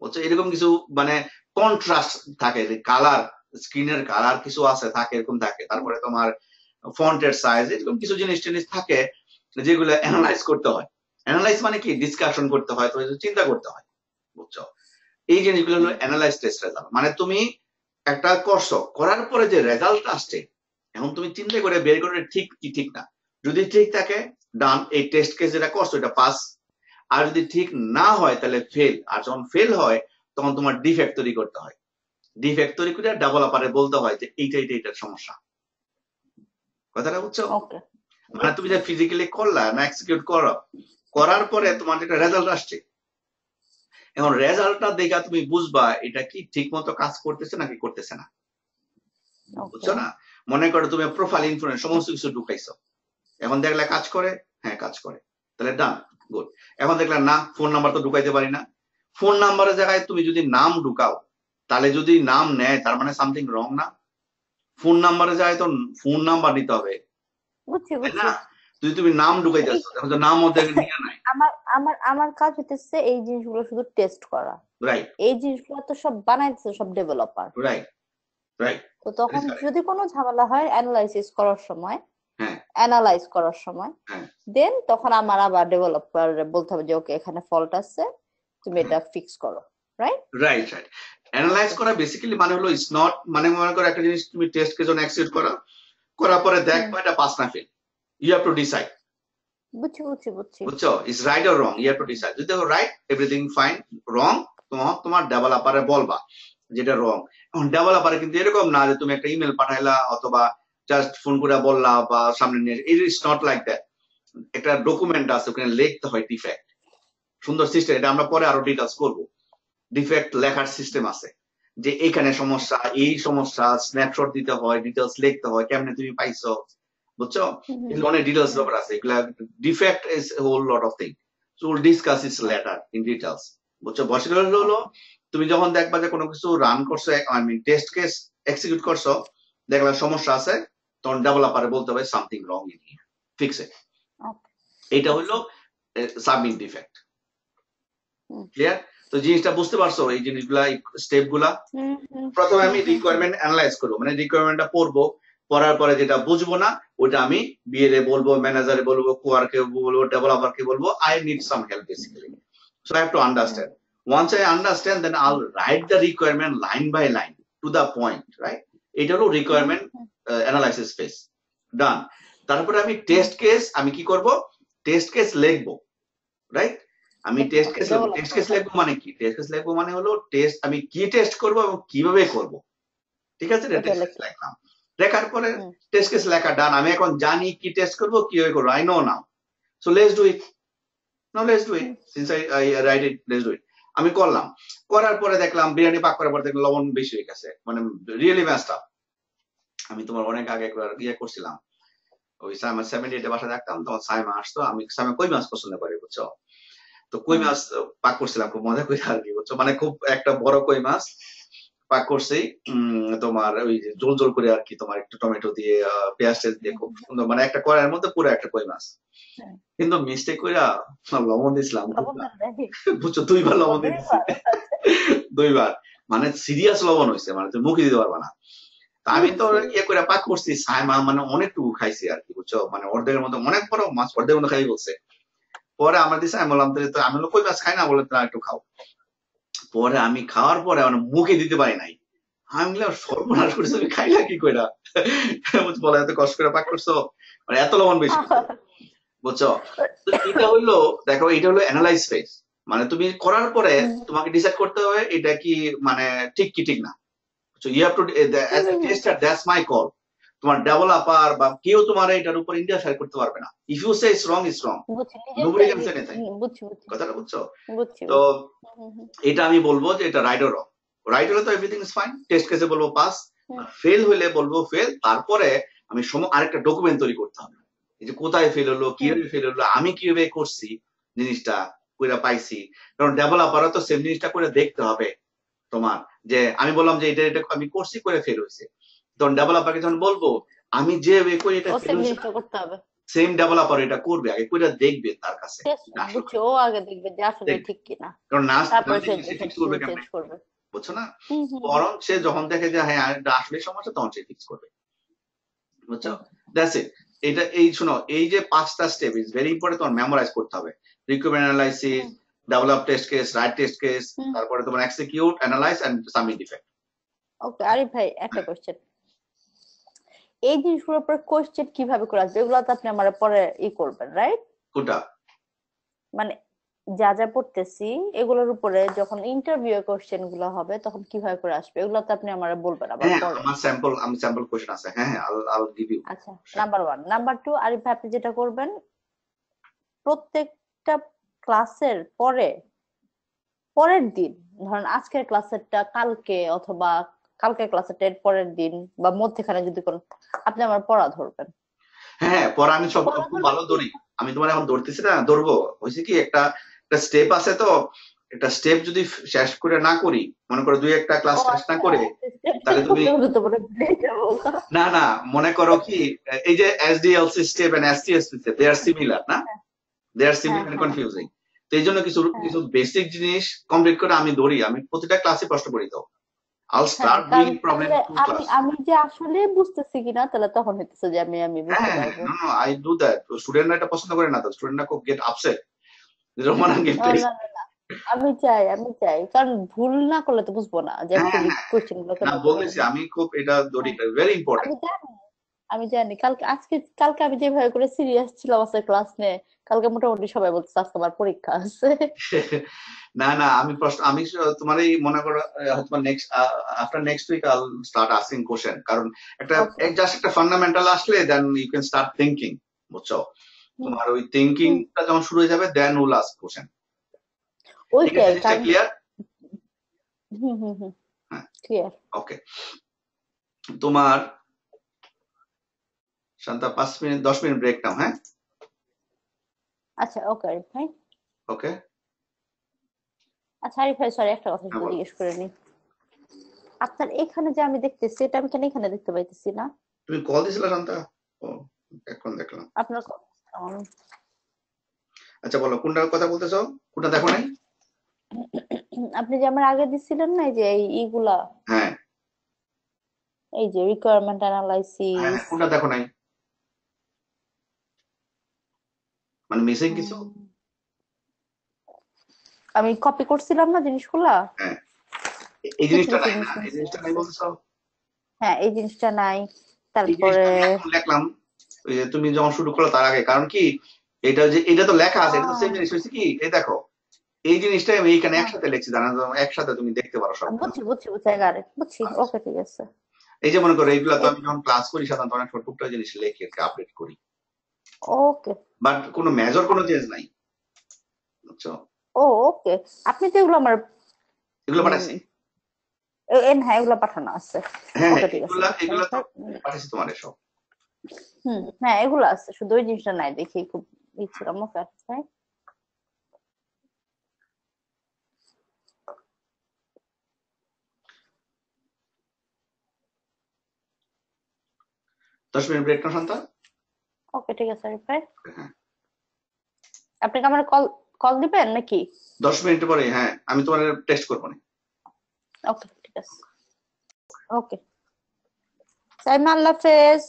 বুঝছো? এরকম কিছু মানে কন্ট্রাস্ট থাকে, যে কালার, স্ক্রিনের কালার কিছু আছে থাকে, এরকম থাকে। তারপরে তোমার ফন্টের সাইজ, এরকম কিছু জিনিস টিনিস থাকে যেগুলো অ্যানালাইজ করতে হয়। অ্যানালাইজ মানে কি ডিসকাশন করতে হয়, তো চিন্তা করতে হয়, বুঝছো? এই জিনিসগুলো হলো অ্যানালাইজ টেস্ট রেজাল্ট। মানে তুমি একটা করছো, করার পরে যে রেজাল্ট আসছে, এখন তুমি চিন্তা করে বের করে ঠিক কি ঠিক না। যদি ঠিক থাকে ডান, এই টেস্ট কেস যেটা করছো এটা পাস। আর যদি ঠিক না হয় তাহলে ফেল। আর যখন ফেল হয় তখন তোমার ডিফেক্ট তৈরি করতে হয়। ডিফেক্ট তৈরি করে ডেভেলপারে বলতে হয় যে এইটা এইটা এইটার সমস্যা। কথাটা বুঝছো? ওকে, মানে তুমি যে ফিজিক্যালি করলা না এক্সিকিউট করো, করার পরে তোমার যেটা রেজাল্ট আসছে, এখন রেজাল্টটা দেখে তুমি বুঝবা এটা কি ঠিক মতো কাজ করতেছে নাকি করতেছে না, বুঝছো না? মনে করো তুমি প্রোফাইল ইনফরমেশন সমস্ত কিছু ঢুকাইছো, এখন দেখলে কাজ করে, হ্যাঁ কাজ করে, তাহলে ডান, গুড। এখন দেখলে না ফোন নাম্বার তো ঢুকাইতে পারি না, ফোন নাম্বারের জায়গায় তুমি যদি নাম ঢুকাও, তাহলে যদি নাম নেয় তার মানে সামথিং রং না? ফোন নাম্বারের জায়গায় তো ফোন নাম্বার নিতে হবে, বুঝছি তাই বুঝছি। না? যদি তুমি নাম ঢুকাইতেছো এখন তো নাম ওদের নিয়ে নাই। আমার আমার আমার কাজ হইতেছে এই জিনিসগুলো শুধু টেস্ট করা। রাইট এই জিনিসগুলো তো সব বানাইতেছে সব ডেভেলপার। রাইট রাইট, তো তখন যদি কোনো ঝামেলা হয় অ্যানালাইসিস করার সময় হ্যাঁ অ্যানালাইজ করার সময়, হ্যাঁ দেন তখন আমার আবার ডেভেলপার বলতে হবে যে ওকে এখানে ফল্ট আছে, তুমি এটা ফিক্স করো, রাইট? Right right. অ্যানালাইজ করা বেসিক্যালি মানে হলো ইটস নট মানে মনে করো একটা জিনিস তুমি টেস্ট কে যখন এক্সিকিউট করার পরে দেখো এটা পাস না fail, you have to decide. বুঝছি বুঝছি বুঝছি। বুঝছো? It's right or wrong, you have to decide. যদি দেখো রাইট এভরিথিং ফাইন, রং তোমার ডেভেলপারে বলবা যেটা রং। এখন ডেভেলপারে কিন্তু এরকম না যে তুমি একটা ইমেল পাঠাইলা অথবা জাস্ট ফোন করে বললা বা সামনে নিয়ে, it is not like that. একটা ডকুমেন্ট আছে ওখানে লিখতে হয় ডিফেক্ট, সুন্দর সিস্টেম, এটা আমরা পরে আরো ডিটেলস করবো। ডিফেক্ট লেখার সিস্টেম আছে যে এইখানে সমস্যা, এই সমস্যা, স্ন্যাপশট দিতে হয়, ডিটেলস লিখতে হয়, কেমনে তুমি পাইছো, বুঝছো? এগুলো অনেক ডিটেলস ব্যাপার আছে, এগুলা defect is whole lot of thing, so will discuss it's later in details. বুঝছো? বসে হলো তুমি যখন দেখবা যে কোনো কিছু রান করছো, I mean test case execute করছো, দেখলা সমস্যা আছে, তখন ডেভেলপারে বলতে হবে something wrong in here, fix it. এটা হলো সাবমিট ডিফেক্ট। ক্লিয়ার? তো জিনিসটা বুঝতে পারছো? এই জিনিসগুলা, স্টেপ গুলা। প্রথমে আমি রিকোয়ারমেন্ট অ্যানালাইজ করবো, মানে রিকোয়ারমেন্টটা পড়বো, পড়ার পরে যেটা বুঝবো না ওটা আমি বিএলএ বলবো, ম্যানেজারে বলবো, কোয়ারকে বলবো, ডেভেলপারকে বলবো, I need some help basically. So I have to understand. Once I understand then I'll write the requirement line by line to the point, right? এটা হলো রিকোয়ারমেন্ট অ্যানালাইসিস ফেজ। ডান। তারপরে আমি টেস্ট কেস, আমি কি করব? টেস্ট কেস লিখবো, right? আমি test case লিখবো মানে কি? টেস্ট কেস লিখবো মানে হলো টেস্ট, আমি কি টেস্ট করব এবং কিভাবে করব, ঠিক আছে? টেস্ট কেস লিখলাম, লেখার পরে টেস্ট কেস লেখা ডান। আমি এখন জানি কি টেস্ট করব, কিভাবে করব, I know now. So let's do it, now let's do it, since I right it, let's do ইট। আমি করলাম, করার পরে দেখলাম বিরিয়ানি পাক করার পরে দেখলাম লবণ বেশি হয়ে গেছে, মানে রিয়েলি মেসড আপ। আমি তোমার অনেক আগে একবার ইয়ে করছিলাম, ওই সাইমা 78 এ বাসা থাকতাম, তখন সাইমা আসতো, আমি সাইমা কই মাছ পছন্দ করি, বুঝছো? তো কই মাছ পাক করছিলাম খুব মজা করে আর কি, বুঝছো? মানে খুব একটা বড় কই মাছ পাক করছি, তোমার ওই যে জোল জোল করে আর কি, তোমার একটু টমেটো দিয়ে পেঁয়াজ টেজ দিয়ে খুব সুন্দর, মানে একটা কড়াইয়ের মধ্যে পুরো একটা কই মাছ। কিন্তু মিস্টেক কইরা লবণ দিছিলাম, বুঝছো? 2 বার লবণ দিয়ে দিছি, 2 বার, মানে সিরিয়াস লবণ হয়েছে, মানে তুমি মুখে দিতে পারবা না। আমি তো ইয়ে করে পাক করছি, সাইমা মানে অনেকটুকু খাইছি আর কি, বুঝছো? মানে অর্ধেকের মতো, অনেক বড় মাছ, অর্ধেকের মতো খাই বলছে। পরে আমার দিছে, আমি বললাম তো আমি কই মাছ খাই না, বলে তো একটু খাও। পরে আমি খাওয়ার পরে মানে মুখে দিতে পারি নাই, আমি বললাম সর্বনাশ করেছি, আমি খাইলা কি কইরা? বলে এত কষ্ট করে পাক করছো, মানে এত লবণ বেশি, বুঝছো? তো এটা হইলো, দেখো এটা হলো অ্যানালাইজ ফেজ, মানে তুমি করার পরে তোমাকে ডিসাইড করতে হবে এটা কি মানে ঠিক কি ঠিক না। So you have to as a tester, that's my call. তোমার ডেভেলপার বা কেউ তোমার এটার উপর ইন্টারফেয়ার করতে পারবে না। If you say it's wrong, it's wrong, nobody can say anything. কথাটা বুঝছো? তো এটা আমি বলবো যে এটা রাইট অর রং। রাইট হলে তো এভরিথিং ইজ ফাইন, টেস্ট কেসে বলবো পাস, ফেল হলে বলবো ফেল। তারপরে আমি আরেকটা ডকুমেন্ট তৈরি করতে হবে, এই যে কোথায় ফেল হলো, কিভাবে ফেল হলো, আমি কিভাবে করছি জিনিসটা, কইরা পাইছি। কারণ ডেভেলপারও তো সেম জিনিসটা করে দেখতে হবে তোমার, যে আমি বললাম যে এটা আমি করছি, করে ফেল হয়েছে, তখন ডেভেলপারকে যখন বলবো আমি যে ওয়ে করি এটা ফেল হয়েছে, সেম ডেভেলপার এটা করবে, আগে কইরা দেখবে তার কাছে, ও আগে দেখবে যে আসলে ঠিক কিনা, কারণ না তারপরে সে ফিক্স করবে কেমনে, বুঝছো না? বরং সে যখন দেখে যে হ্যাঁ এটা আসলে সমস্যা, তখন সে ফিক্স করবে, বুঝছো? That's it. এটা এই শোনো, এই যে 5টা স্টেপ ইজ ভেরি ইম্পর্টেন্ট, তোমার মেমোরাইজ করতে হবে। Requirement analysis, develop test case, write test case, তারপরে তোমার execute, analyse and submit defect. Okay, Arif ভাই একটা কোশ্চেন, এই জিনিসগুলোর উপর কোশ্চেন কিভাবে করে আসবে? এগুলো তো আপনি আমার পরে করবেন, রাইট? কোনটা? মানে যা যা পড়তেছি এগুলোর উপরে যখন ইন্টারভিউ কোশ্চেন গুলো হবে তখন কিভাবে করে আসবে, এগুলো তো আপনি আমারে বলবেন আবার পরে। আমার স্যাম্পল কোশ্চেন আছে, হ্যাঁ আইল গিভ ইউ। আচ্ছা, নাম্বার 1। নাম্বার 2, আরিফ ভাই আপনি যেটা করবেন, প্রত্যেকটা ক্লাসের পরের দিন, ধরেন আজকের ক্লাসেরটা কালকে, অথবা কালকের ক্লাসেরটা এর পরের দিন বা মধ্যখানে যদি কোন, আপনি আমার পড়া ধরবেন। হ্যাঁ, পড়া আমি সব খুব ভালো ধরি। আমি তোমার এখন ধরতেছি না, ধরবো। হয়েছে কি, একটা স্টেপ আছে, তো একটা স্টেপ যদি শেষ করে না করি, মনে করো 2-1টা ক্লাস শেষ না করে, তাহলে তুমি না না মনে করো কি, এই যে SDLC step and STSC step, they are similar না, they are similar and confusing. তো এই জন্য কিছু বেসিক জিনিস কমপ্লিট করে আমি ধরি, আমি প্রতিটা ক্লাসে প্রশ্ন করি। তো I'll হ্যাঁ start কারণ bringing problem তাহলে to আমি class. আমি যে আসলে বুঝতেছি কিনা তাহলে তখন হইতেছে যে আমি বুঝতে হ্যাঁ, পারবো। no, I do that. তো স্টুডেন্টরা এটা পছন্দ করে না, তো স্টুডেন্টরা খুব get upset. They don't want to give O test. না না না, আমি চাই কারণ ভুল না করলে তো বুঝবো না যে হ্যাঁ, অ্যাকচুয়ালি হ্যাঁ, কোশ্চেন গুলো না কেমন বলেছি হবে। আমি খুব এটা ধরি, হ্যাঁ ভেরি ইম্পর্টেন্ট। আমি জানি আমি জানি কালকে আমি যেভাবে করে সিরিয়াস ছিলাম আজকে ক্লাস নিয়ে, কালকে মোটামুটি সবাই বলছে আজকে আমার পরীক্ষা আছে। না না, আমি তোমার এই মনে করো হয়তো next after next week I start asking question, কারণ একটা ওকে। জাস্ট একটা ফান্ডামেন্টাল আসলে then you can start thinking, বুঝছো? হুম তোমার ওই হুম থিংকিংটা যখন শুরু হয়ে যাবে দেন উইল আস্ক কোশ্চেন। ঠিক আছে, ওইটাই জিনিসটা কারণ। ক্লিয়ার? হুম হ্যাঁ, ক্লিয়ার। ওকে। তোমার শান্তা 5 মিনিট 10 মিনিট ব্রেক নাও, হ্যাঁ? আচ্ছা ওকে আরিফ ভাই। ওকে, আচ্ছা আরিফ ভাই সরি একটা কথা হ্যাঁ শুধু বলো। জিজ্ঞেস করে নি, আপনার এখানে যে আমি দেখতেছি এটা আমি কেন এখানে দেখতে পাইতেছি না? তুমি কল দিছিলা শান্তা? ও, এখন দেখলাম। আপনার আচ্ছা বলো, কোনটার কথা বলতেছো? কোনটা দেখো নাই? আপনি যে আমার আগে দিছিলেন না এই যে এইগুলা, হ্যাঁ এই যে রিকোয়ারমেন্ট হ্যাঁ, অ্যানালাইসিস। কোনটা দেখো নাই? মানে মিসিং কিছু? আমি কপি করছিলাম না জিনিসগুলা, হ্যাঁ, এই কিছু জিনিসটা কিছু নাই জিনিস না, এই মিস জিনিসটা নাই আছে। বলতেছো? হ্যাঁ এই জিনিসটা নাই। এই জিনিসটা তারপরে আমি এখন লেখলাম, ওই যে তুমি যখন শুরু করো তার আগে, কারণ কি এটা তো লেখা আছে, এটা তো সেম আহ, জিনিস হয়েছে কি, এই দেখো এই জিনিসটাই আমি এইখানে হ্যাঁ একসাথে লিখছি, জানা তো একসাথে তুমি দেখতে পারো সবগুলো। বুঝছি এগারে বুঝছি, আচ্ছা, ওকে ঠিক আছে। এই যে মনে করো এইগুলা তো এই আমি যখন ক্লাস করি সাধারণত অনেক সময় টুকটাক জিনিস লিখে আপডেট করি, ওকে। বাট কোনো মেজর কোনো চেঞ্জ নাই, বুঝছো? ওকে আপনি তো এগুলো আমার এগুলো উম, পাঠাইছি। হ্যাঁ এগুলো পাঠানো আছে। হ্যাঁ ওকে ঠিক আছে। এগুলা এগুলা তো পাঠাইছি তোমার সব। হ্যাঁ এগুলো আছে, শুধু ওই জিনিসটা নাই দেখি খুব ইচ্ছিলাম। ওকে ভাই। 10 মিনিট ব্রেক নাও শান্তা। ওকে ঠিক আছে আরিফ ভাই। হ্যাঁ, আপনি কি আমার কল কল দিবেন নাকি? 10 মিনিট পরে, হ্যাঁ আমি তোমার টেস্ট করবো না। ওকে ঠিক আছে। ওকে সাইমা, আল্লাহ হাফেজ।